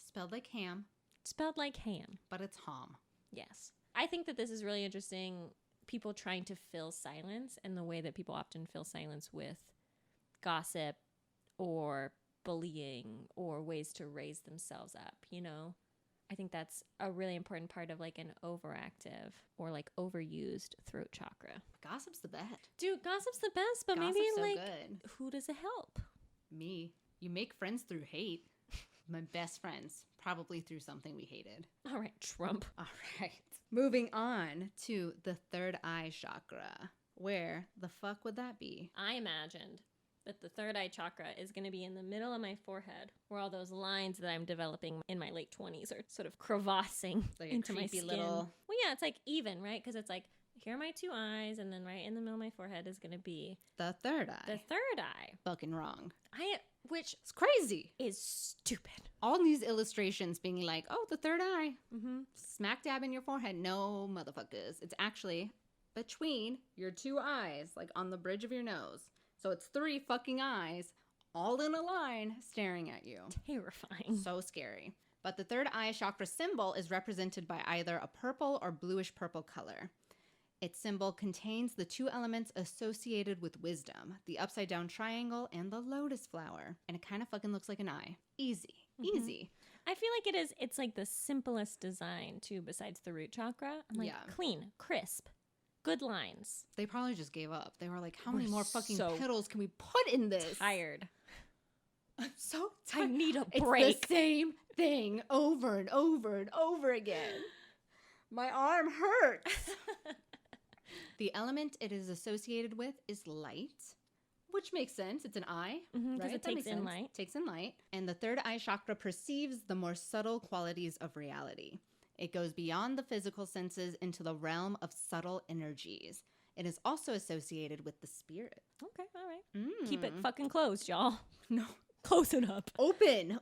Spelled like ham. Spelled like ham. But it's hum. Yes. I think that this is really interesting. People trying to fill silence, and the way that people often fill silence with gossip or bullying or ways to raise themselves up, you know? I think that's a really important part of like an overactive or like overused throat chakra. Gossip's the best. Dude, gossip's the best, but Gossip's maybe so like good. Who does it help? Me. You make friends through hate. My best friends, probably through something we hated. All right, Trump. All right. Moving on to the third eye chakra. Where the fuck would that be? I imagined that the third eye chakra is going to be in the middle of my forehead, where all those lines that I'm developing in my late 20s are sort of crevassing like into my skin. Well, yeah, it's like even, right? Because it's like, here are my two eyes, and then right in the middle of my forehead is going to be the third eye. The third eye. Fucking wrong. Which it's crazy. Is stupid. All these illustrations being like, oh, the third eye. Mm-hmm. Smack dab in your forehead. No, motherfuckers. It's actually between your two eyes, like on the bridge of your nose. So it's 3 fucking eyes all in a line staring at you. Terrifying. So scary. But the third eye chakra symbol is represented by either a purple or bluish purple color. Its symbol contains the 2 elements associated with wisdom, the upside down triangle and the lotus flower. And it kind of fucking looks like an eye. Easy. Mm-hmm. Easy. I feel like it's like the simplest design too, besides the root chakra. I'm like, clean, crisp. Good lines. They probably just gave up. They were like, how many more fucking petals can we put in this? Tired. I'm so tired. I need a break. It's the same thing over and over and over again. My arm hurts. The element it is associated with is light, which makes sense. It's an eye, because it takes in light. Takes in light. And the third eye chakra perceives the more subtle qualities of reality. It goes beyond the physical senses into the realm of subtle energies. It is also associated with the spirit. Okay, all right. Keep it fucking closed, y'all. No. Close it up. Open.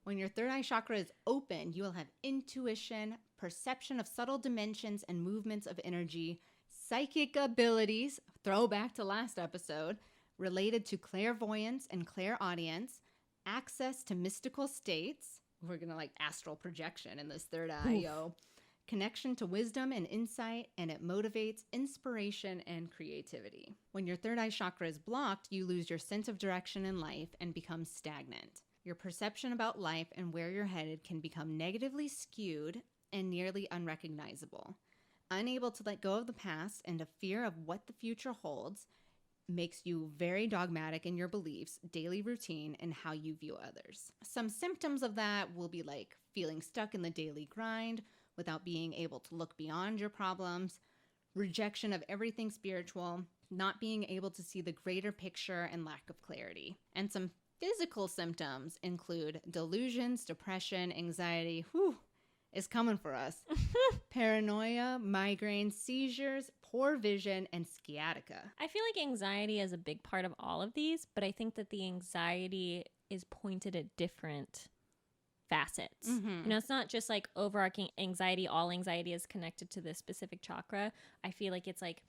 When your third eye chakra is open, you will have intuition, perception of subtle dimensions and movements of energy, psychic abilities, throwback to last episode, related to clairvoyance and clairaudience, access to mystical states. We're going to like astral projection in this third eye, yo. Connection to wisdom and insight, and it motivates inspiration and creativity. When your third eye chakra is blocked, you lose your sense of direction in life and become stagnant. Your perception about life and where you're headed can become negatively skewed and nearly unrecognizable. Unable to let go of the past and a fear of what the future holds makes you very dogmatic in your beliefs, daily routine, and how you view others. Some symptoms of that will be like feeling stuck in the daily grind without being able to look beyond your problems, rejection of everything spiritual, not being able to see the greater picture, and lack of clarity. And some physical symptoms include delusions, depression, anxiety, is coming for us. Paranoia, migraines, seizures, poor vision, and sciatica. I feel like anxiety is a big part of all of these, but I think that the anxiety is pointed at different facets. You know, it's not just like overarching anxiety. All anxiety is connected to this specific chakra. I feel like it's like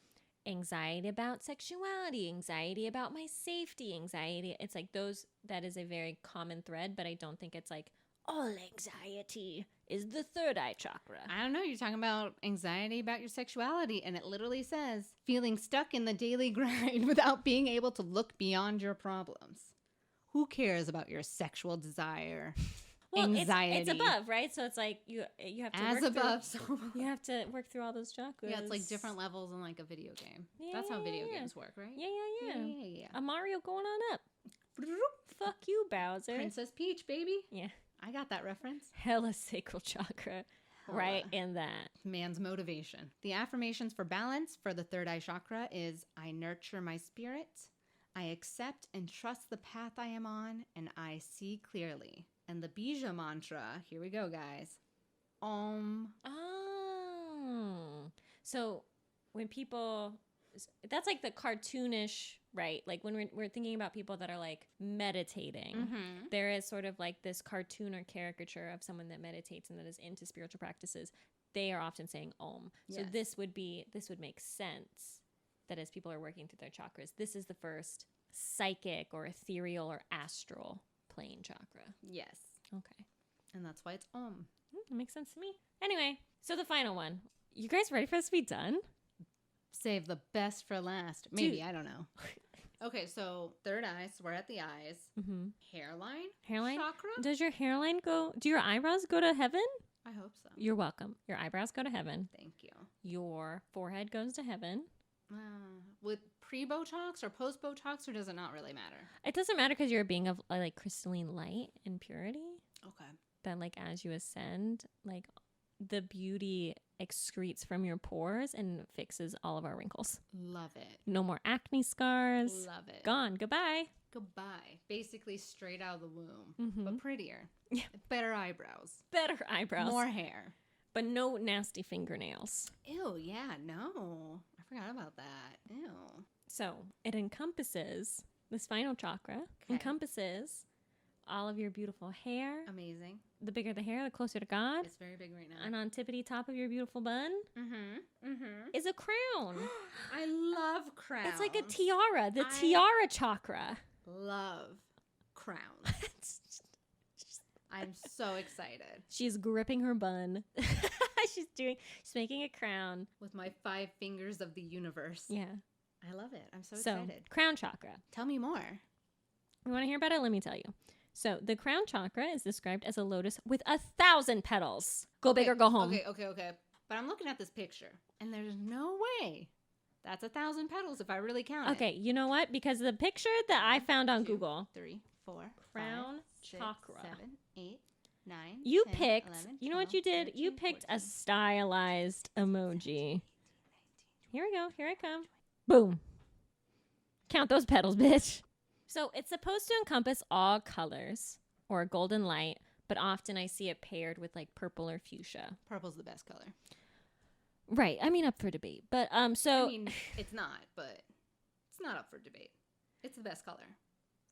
anxiety about sexuality, anxiety about my safety, anxiety. It's like those, that is a very common thread, but I don't think it's like all anxiety is the third eye chakra. I don't know. You're talking about anxiety about your sexuality, and it literally says feeling stuck in the daily grind without being able to look beyond your problems. Who cares about your sexual desire? Well, anxiety. It's above, right? So it's like you have to as work above, through, so you have to work through all those chakras. yeah, it's like different levels in like a video game. Yeah, That's how video yeah. games work, right? Yeah. A Mario going on up. Fuck you, Bowser. Princess Peach, baby. Yeah. I got that reference. Hella sacral chakra. Hella. Right in that. Man's motivation. The affirmations for balance for the third eye chakra is I nurture my spirit, I accept and trust the path I am on, and I see clearly. And the Bija mantra, here we go, guys. Om. Oh. So when people, that's like the cartoonish, right? Like when we're thinking about people that are like meditating, there is sort of like this cartoon or caricature of someone that meditates and that is into spiritual practices. They are often saying Om. So Yes. this would make sense that as people are working through their chakras, this is the first psychic or ethereal or astral plane chakra. Yes. Okay. And that's why it's Om. That makes sense to me. Anyway, so the final one. You guys ready for this to be done? Save the best for last. Maybe, I don't know. Okay, so third eye, so we're at the eyes. Hairline? Hairline? Chakra? Does your hairline go, do your eyebrows go to heaven? I hope so. You're welcome. Your eyebrows go to heaven. Thank you. Your forehead goes to heaven. With pre-Botox or post-Botox, or does it not really matter? It doesn't matter because you're a being of like crystalline light and purity. Okay. That like as you ascend, like the beauty excretes from your pores and fixes all of our wrinkles. Love it. No more acne scars. Love it. Gone. Goodbye. Goodbye. Basically straight out of the womb, but prettier. Yeah. Better eyebrows. Better eyebrows. More hair. But no nasty fingernails. Ew, yeah, no. I forgot about that. Ew. So it encompasses, this final chakra encompasses all of your beautiful hair. Amazing. The bigger the hair, the closer to God. It's very big right now. And on tippity top of your beautiful bun is a crown. I love crowns. It's like a tiara, the tiara chakra. Love crowns. I'm so excited. She's gripping her bun. She's making a crown. With my 5 fingers of the universe. Yeah. I love it. I'm so excited. Crown chakra. Tell me more. You want to hear about it? Let me tell you. So the crown chakra is described as a lotus with 1,000 petals. Go big or go home. Okay. But I'm looking at this picture, and there's no way that's 1,000 petals if I really count it. Okay, you know what? Because the picture that I found on Google. 3, 4, Crown 5, 6, chakra. 7, 8, 9, You 10, picked, 11, you know what 12, you did? 13, You picked 14, a stylized emoji. 18, 19, Here we go. Here I come. Boom. Count those petals, bitch. So it's supposed to encompass all colors or golden light, but often I see it paired with like purple or fuchsia. Purple's the best color. Right. I mean, up for debate. But so I mean, it's not, but it's not up for debate. It's the best color.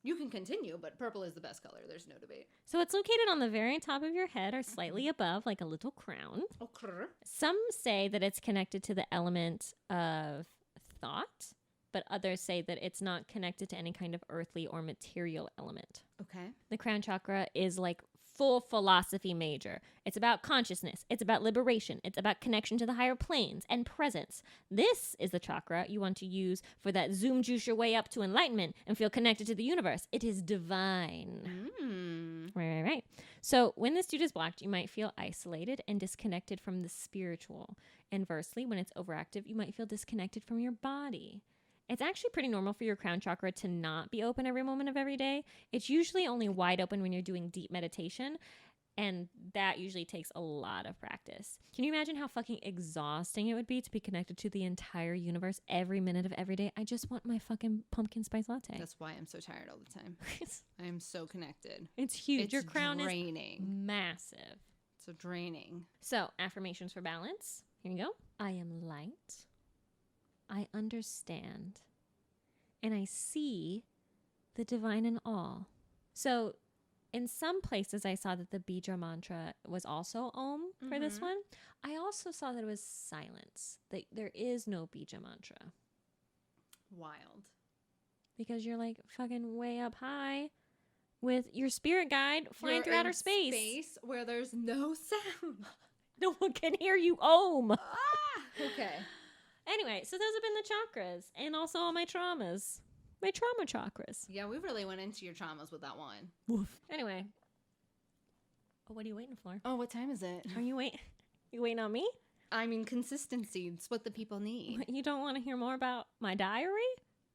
You can continue, but purple is the best color. There's no debate. So it's located on the very top of your head or slightly above, like a little crown. Okay. Some say that it's connected to the element of thought, but others say that it's not connected to any kind of earthly or material element. Okay. The crown chakra is like full philosophy major. It's about consciousness. It's about liberation. It's about connection to the higher planes and presence. This is the chakra you want to use for that zoom juice your way up to enlightenment and feel connected to the universe. It is divine. Right. So when this dude is blocked, you might feel isolated and disconnected from the spiritual. Inversely, when it's overactive, you might feel disconnected from your body. It's actually pretty normal for your crown chakra to not be open every moment of every day. It's usually only wide open when you're doing deep meditation, and that usually takes a lot of practice. Can you imagine how fucking exhausting it would be to be connected to the entire universe every minute of every day? I just want my fucking pumpkin spice latte. That's why I'm so tired all the time. I am so connected. It's huge. It's Your crown draining. is massive. So draining. So, affirmations for balance. Here you go. I am light. I understand, and I see the divine in all. So in some places I saw that the bija mantra was also Om for this one. I also saw that it was silence. That there is no bija mantra. Wild. Because you're like fucking way up high with your spirit guide flying through outer space. Space where there's no sound. No one can hear you Om. Okay. Anyway, so those have been the chakras and also all my traumas. My trauma chakras. Yeah, we really went into your traumas with that one. Woof. Anyway. Oh, what are you waiting for? Oh, what time is it? Are you waiting on me? I mean, consistency. It's what the people need. You don't want to hear more about my diary?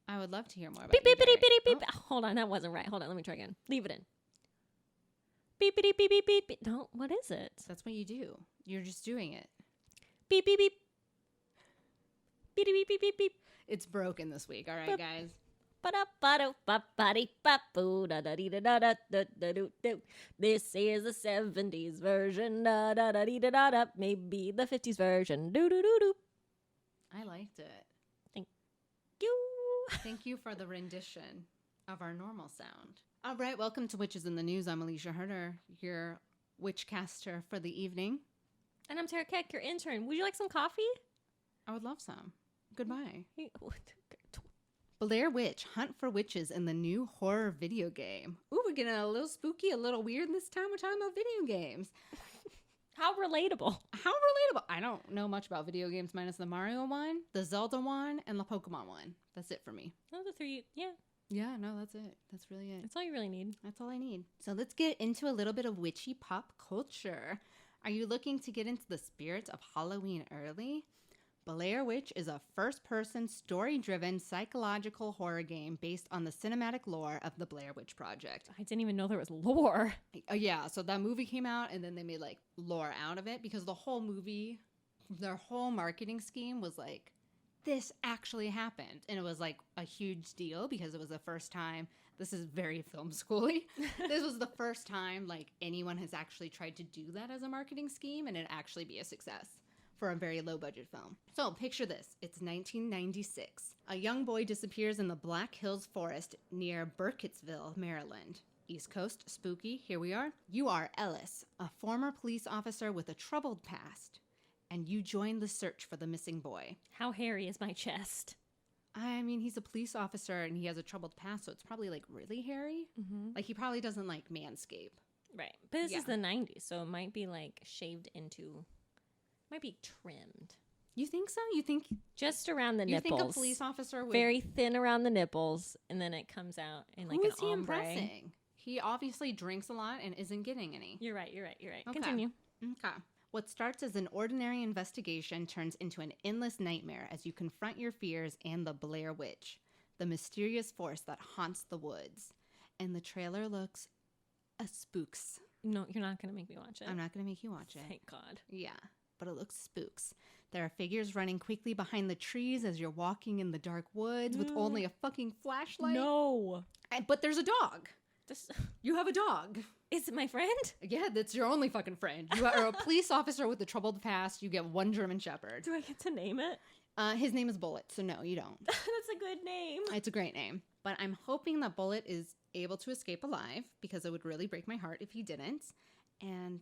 I would love to hear more about beep, your beep, beep, diary. beep, beep. Oh. Hold on, that wasn't right. Hold on, let me try again. Leave it in. Beep, beep, beep, beep, beep, beep. No, what is it? That's what you do. You're just doing it. Beep, beep, beep. Beep, beep, beep, beep, beep. It's broken this week. All right, guys. This is the 70s version. Maybe the 50s version. I liked it. Thank you. Thank you for the rendition of our normal sound. All right, welcome to Witches in the News. I'm Alicia Herder, your witchcaster for the evening. And I'm Terra Keck, your intern. Would you like some coffee? I would love some. Goodbye. Blair Witch, Hunt for Witches in the new horror video game. Ooh, we're getting a little spooky, a little weird this time. We're talking about video games. How relatable. How relatable. I don't know much about video games minus the Mario one, the Zelda one, and the Pokemon one. That's it for me. Those are three. Yeah. Yeah, no, that's it. That's really it. That's all you really need. That's all I need. So let's get into a little bit of witchy pop culture. Are you looking to get into the spirit of Halloween early? Blair Witch is a first-person, story-driven, psychological horror game based on the cinematic lore of the Blair Witch Project. I didn't even know there was lore. Yeah, so that movie came out, and then they made, like, lore out of it, because the whole movie, their whole marketing scheme was like, this actually happened. And it was, like, a huge deal, because it was the first time, this is very film schooly, this was the first time, like, anyone has actually tried to do that as a marketing scheme, and it actually be a success for a very low-budget film. So picture this. It's 1996. A young boy disappears in the Black Hills Forest near Burkittsville, Maryland. East Coast, spooky, here we are. You are Ellis, a former police officer with a troubled past, and you join the search for the missing boy. How hairy is my chest? I mean, he's a police officer and he has a troubled past, so it's probably, like, really hairy. Mm-hmm. Like, he probably doesn't, like, manscape. Right. But this is the 90s, so it might be, like, shaved into... Might be trimmed. You think so? You think just around the nipples? You think a police officer would very thin around the nipples, and then it comes out in like an ombre. Impressing? He obviously drinks a lot and isn't getting any. You're right. Okay. Continue. Okay. What starts as an ordinary investigation turns into an endless nightmare as you confront your fears and the Blair Witch, the mysterious force that haunts the woods. And the trailer looks spooks. No, you're not going to make me watch it. I'm not going to make you watch it. Thank God. Yeah. But it looks spooks. There are figures running quickly behind the trees as you're walking in the dark woods with only a fucking flashlight. No. But there's a dog. You have a dog. Is it my friend? Yeah, that's your only fucking friend. You are a police officer with a troubled past. You get one German Shepherd. Do I get to name it? His name is Bullet, so no, you don't. That's a good name. It's a great name. But I'm hoping that Bullet is able to escape alive, because it would really break my heart if he didn't. And...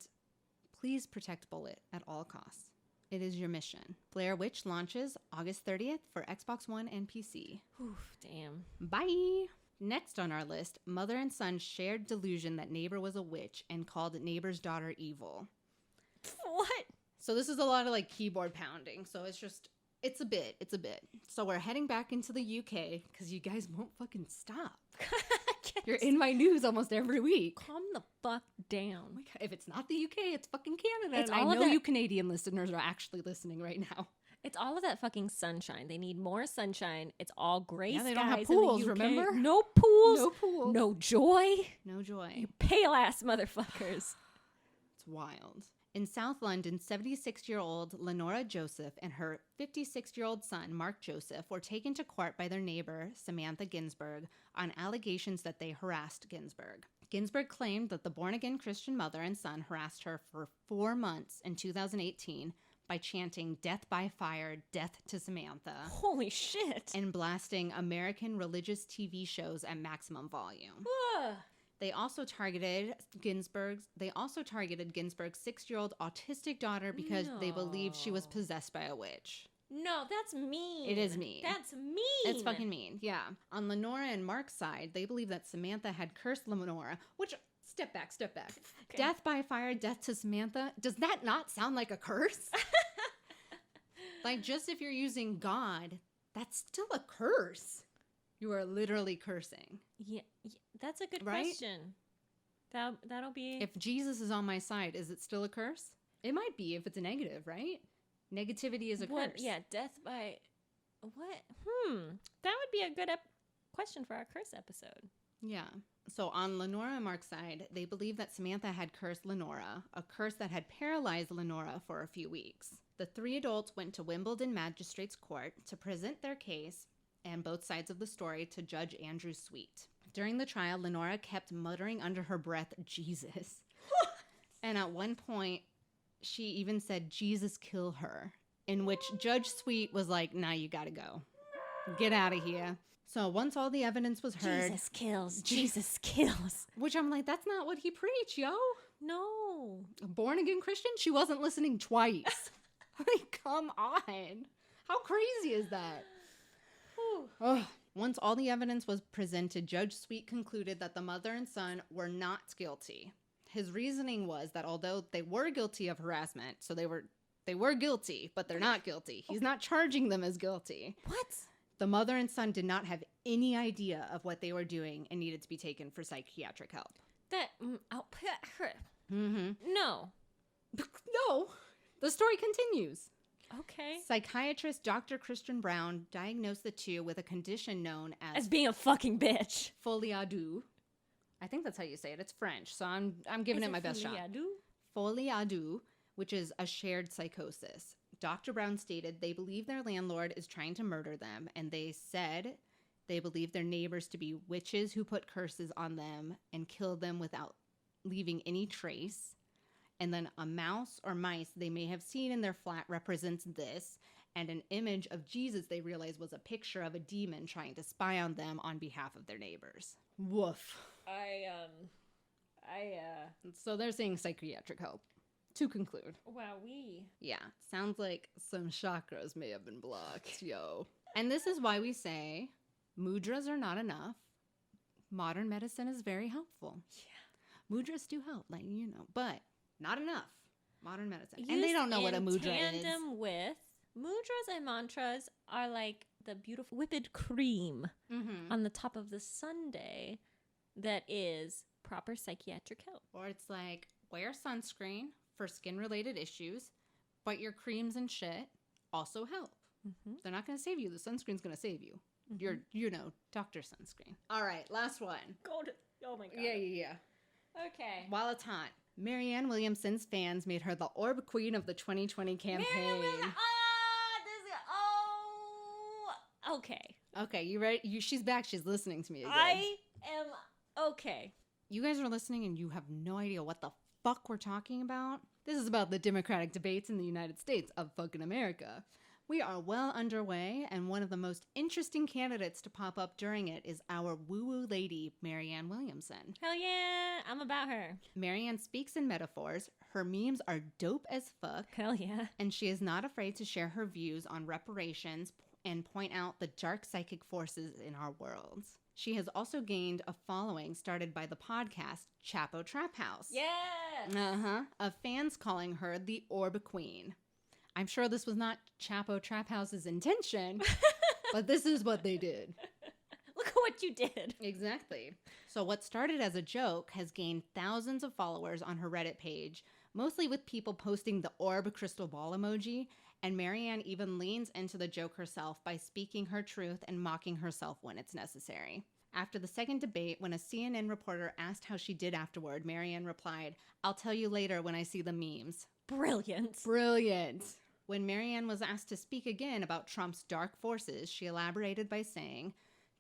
please protect Bullet at all costs. It is your mission. Blair Witch launches August 30th for Xbox One and PC. Oof, damn. Bye! Next on our list, mother and son shared delusion that neighbor was a witch and called neighbor's daughter evil. What? So this is a lot of like keyboard pounding. So it's a bit. So we're heading back into the UK because you guys won't fucking stop. You're in my news almost every week. Calm the fuck down. Oh my God, if it's not the UK, it's fucking Canada. It's and all I of know that- you Canadian listeners are actually listening right now. It's all of that fucking sunshine. They need more sunshine. It's all gray skies. They don't have pools, in the UK. remember? No pools. No pools. No joy. No joy. You pale ass motherfuckers. It's wild. In South London, 76-year-old Lenora Joseph and her 56-year-old son, Mark Joseph, were taken to court by their neighbor, Samantha Ginsburg, on allegations that they harassed Ginsburg. Ginsburg claimed that the born-again Christian mother and son harassed her for 4 months in 2018 by chanting "Death by Fire, Death to Samantha." Holy shit. And blasting American religious TV shows at maximum volume. They also targeted Ginsburg's 6-year-old autistic daughter because they believed she was possessed by a witch. No, that's mean. It is mean. That's mean. It's fucking mean. Yeah. On Lenora and Mark's side, they believe that Samantha had cursed Lenora, which, step back. Okay. Death by fire, death to Samantha. Does that not sound like a curse? Like, just if you're using God, that's still a curse. You are literally cursing. Yeah, that's a good question. That'll be... If Jesus is on my side, is it still a curse? It might be if it's a negative, right? Negativity is a curse. Yeah, death by... What? That would be a good question for our curse episode. Yeah. So on Lenora and Mark's side, they believe that Samantha had cursed Lenora, a curse that had paralyzed Lenora for a few weeks. The 3 adults went to Wimbledon Magistrates Court to present their case and both sides of the story to Judge Andrew Sweet. During the trial, Lenora kept muttering under her breath, Jesus. And at one point, she even said, Jesus, kill her. In which Judge Sweet was like, nah, you gotta go. Get out of here. So once all the evidence was heard... Jesus kills. Jesus kills. Which I'm like, that's not what he preached, yo. No. A born-again Christian? She wasn't listening twice. Like, come on. How crazy is that? Once all the evidence was presented, Judge Sweet concluded that the mother and son were not guilty. His reasoning was that although they were guilty of harassment, so they were guilty, but they're not guilty. He's not charging them as guilty. What? The mother and son did not have any idea of what they were doing and needed to be taken for psychiatric help. I'll put her. Mm-hmm. No. No. The story continues. Okay. Psychiatrist Dr. Christian Brown diagnosed the two with a condition known as being a fucking bitch. Folie à deux. I think that's how you say it. It's French, so I'm giving it my best shot. Folie à deux, which is a shared psychosis. Dr. Brown stated they believe their landlord is trying to murder them, and they said they believe their neighbors to be witches who put curses on them and killed them without leaving any trace. And then a mouse or mice they may have seen in their flat represents this, and an image of Jesus they realized was a picture of a demon trying to spy on them on behalf of their neighbors. Woof. So they're saying psychiatric help. To conclude. Wowee. Yeah, sounds like some chakras may have been blocked, yo. And this is why we say mudras are not enough. Modern medicine is very helpful. Yeah. Mudras do help, like, you know, but not enough. Modern medicine. And they don't know what a mudra is. Tandem with mudras and mantras are like the beautiful whipped cream on the top of the sundae that is proper psychiatric help. Or it's like, wear sunscreen for skin-related issues, but your creams and shit also help. They're not going to save you. The sunscreen's going to save you. Your, doctor sunscreen. All right, last one. Oh my God. Yeah. Okay. While it's hot, Marianne Williamson's fans made her the Orb Queen of the 2020 campaign. Okay. Okay, you ready? She's back. She's listening to me again. I am okay. You guys are listening and you have no idea what the fuck we're talking about. This is about the Democratic debates in the United States of fucking America. We are well underway, and one of the most interesting candidates to pop up during it is our woo-woo lady, Marianne Williamson. Hell yeah, I'm about her. Marianne speaks in metaphors, her memes are dope as fuck. Hell yeah. And she is not afraid to share her views on reparations and point out the dark psychic forces in our world. She has also gained a following started by the podcast Chapo Trap House. Yeah. Of fans calling her the Orb Queen. I'm sure this was not Chapo Trap House's intention, but this is what they did. Look at what you did. Exactly. So what started as a joke has gained thousands of followers on her Reddit page, mostly with people posting the orb crystal ball emoji, and Marianne even leans into the joke herself by speaking her truth and mocking herself when it's necessary. After the second debate, when a CNN reporter asked how she did afterward, Marianne replied, "I'll tell you later when I see the memes." Brilliant. When Marianne was asked to speak again about Trump's dark forces, she elaborated by saying,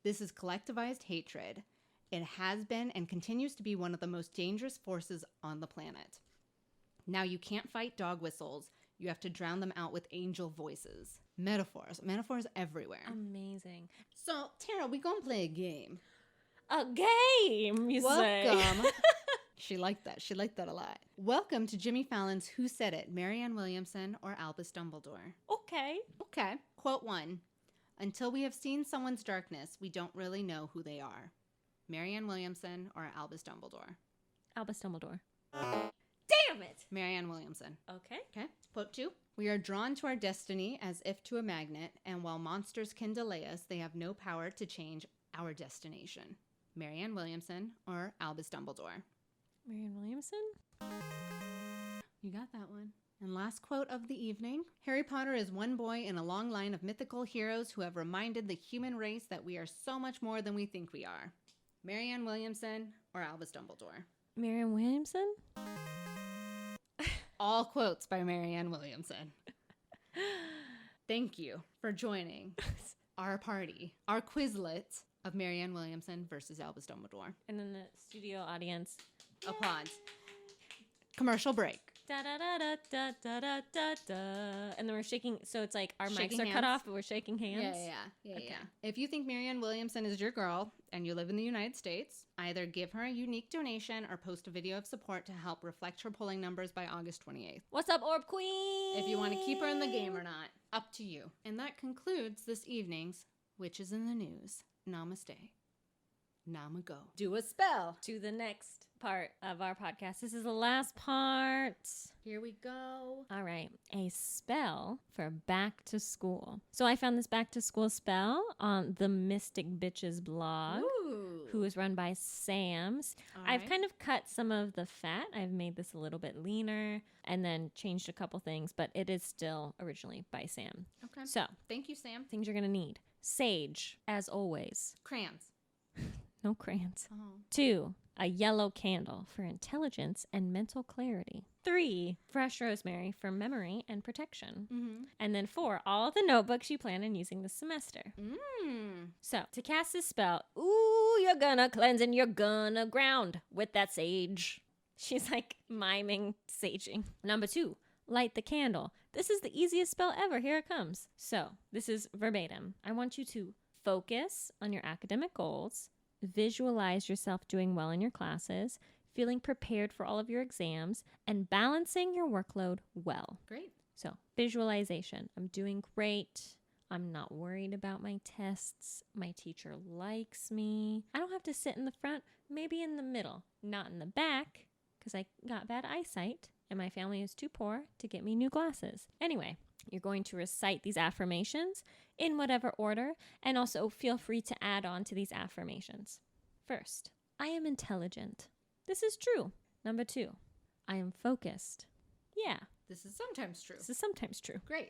"This is collectivized hatred. It has been and continues to be one of the most dangerous forces on the planet. Now you can't fight dog whistles. You have to drown them out with angel voices." Metaphors everywhere. Amazing. So, Terra, we gonna play a game. A game, you say. Welcome. She liked that. She liked that a lot. Welcome to Jimmy Fallon's Who Said It, Marianne Williamson or Albus Dumbledore. Okay. Okay. Quote 1. Until we have seen someone's darkness, we don't really know who they are. Marianne Williamson or Albus Dumbledore? Albus Dumbledore. Damn it! Marianne Williamson. Okay. Okay. Quote 2. We are drawn to our destiny as if to a magnet, and while monsters can delay us, they have no power to change our destination. Marianne Williamson or Albus Dumbledore? Marianne Williamson? You got that one. And last quote of the evening. Harry Potter is one boy in a long line of mythical heroes who have reminded the human race that we are so much more than we think we are. Marianne Williamson or Albus Dumbledore? Marianne Williamson? All quotes by Marianne Williamson. Thank you for joining our party, our Quizlet of Marianne Williamson versus Albus Dumbledore. And then the studio audience. Applause. Commercial break. Da da da da da da da da da. And then we're shaking. So it's like our Shaking mics are hands. cut off, but we're shaking hands. Yeah. Okay. If you think Marianne Williamson is your girl and you live in the United States, either give her a unique donation or post a video of support to help reflect her polling numbers by August 28th. What's up, Orb Queen? If you want to keep her in the game or not, up to you. And that concludes this evening's Witches in the News. Namaste. Namago. Do a spell. To the next part of our podcast. This is the last part. Here we go. All right. A spell for back to school. So I found this back to school spell on the Mystic Bitches blog, who is run by Sam's. I've kind of cut some of the fat. I've made this a little bit leaner and then changed a couple things, but it is still originally by Sam. Okay. So Thank you, Sam. things you're going to need. Sage, as always. Crayons. No crayons. Oh. 2, a yellow candle for intelligence and mental clarity. 3, fresh rosemary for memory and protection. Mm-hmm. And then 4, all the notebooks you plan on using this semester. Mm. So, to cast this spell, ooh, you're gonna cleanse and you're gonna ground with that sage. She's like miming saging. Number 2, light the candle. This is the easiest spell ever. Here it comes. So, this is verbatim. I want you to focus on your academic goals, visualize yourself doing well in your classes, feeling prepared for all of your exams, and balancing your workload well. Great. So, visualization. I'm doing great. I'm not worried about my tests. My teacher likes me. I don't have to sit in the front, maybe in the middle, not in the back, because I got bad eyesight and my family is too poor to get me new glasses. Anyway, you're going to recite these affirmations in whatever order, and also feel free to add on to these affirmations. First, I am intelligent. This is true. Number 2, I am focused. Yeah, This is sometimes true. this is sometimes true. Great.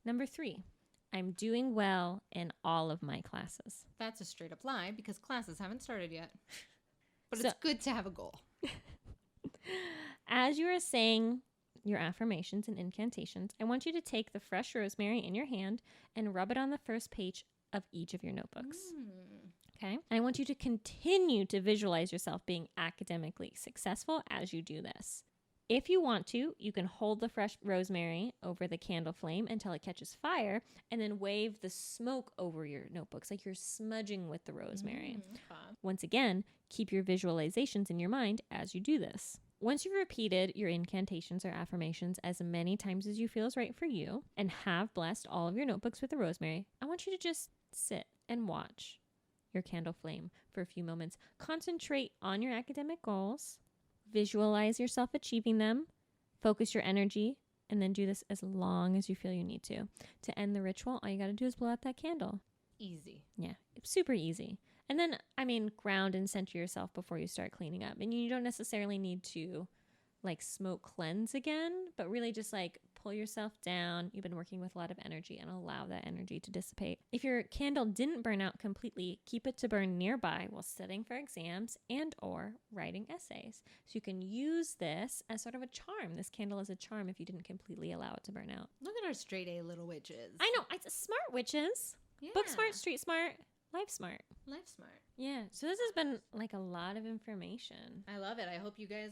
Number 3, I'm doing well in all of my classes. That's a straight up lie because classes haven't started yet. But So- it's good to have a goal. As you are saying your affirmations and incantations, I want you to take the fresh rosemary in your hand and rub it on the first page of each of your notebooks. Okay? And I want you to continue to visualize yourself being academically successful as you do this. If you want to, you can hold the fresh rosemary over the candle flame until it catches fire and then wave the smoke over your notebooks like you're smudging with the rosemary. Once again, keep your visualizations in your mind as you do this. Once you've repeated your incantations or affirmations as many times as you feel is right for you and have blessed all of your notebooks with the rosemary, I want you to just sit and watch your candle flame for a few moments. Concentrate on your academic goals, visualize yourself achieving them, focus your energy, and then do this as long as you feel you need to. To end the ritual, all you got to do is blow out that candle. Easy. Yeah, it's super easy. And then, ground and center yourself before you start cleaning up. And you don't necessarily need to, smoke cleanse again, but really just, pull yourself down. You've been working with a lot of energy and allow that energy to dissipate. If your candle didn't burn out completely, keep it to burn nearby while studying for exams and or writing essays. So you can use this as sort of a charm. This candle is a charm if you didn't completely allow it to burn out. Look at our straight A little witches. I know. It's smart witches. Yeah. Book smart, street smart. Life Smart. Life Smart. Yeah. So this has been like a lot of information. I love it. I hope you guys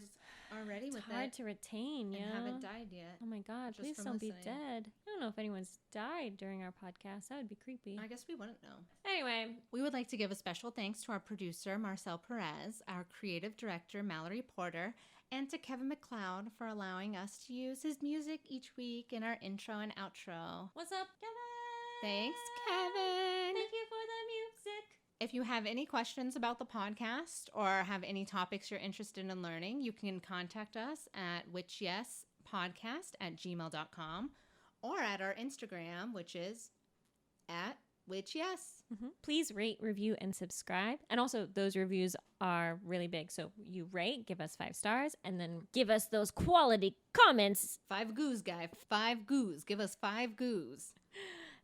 are ready with it. It's hard to retain, and haven't died yet. Oh my God, please don't be dead. I don't know if anyone's died during our podcast. That would be creepy. I guess we wouldn't know. Anyway, we would like to give a special thanks to our producer, Marcel Pérez, our creative director, Mallory Porter, and to Kevin MacLeod for allowing us to use his music each week in our intro and outro. What's up, Kevin? Thanks, Kevin. Thank you for the music. If you have any questions about the podcast or have any topics you're interested in learning, you can contact us at whichyespodcast@gmail.com or at our Instagram, which is at whichyes. Please rate, review, and subscribe. And also, those reviews are really big. So you rate, give us 5 stars, and then give us those quality comments. 5 goos, guy. 5 goos. Give us 5 goos.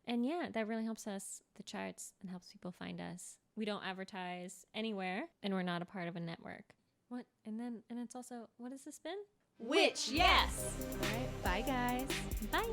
And yeah, that really helps us, the charts, and helps people find us. We don't advertise anywhere, and we're not a part of a network. What? And it's also, what has this been? Which yes. All right. Bye, guys. Bye.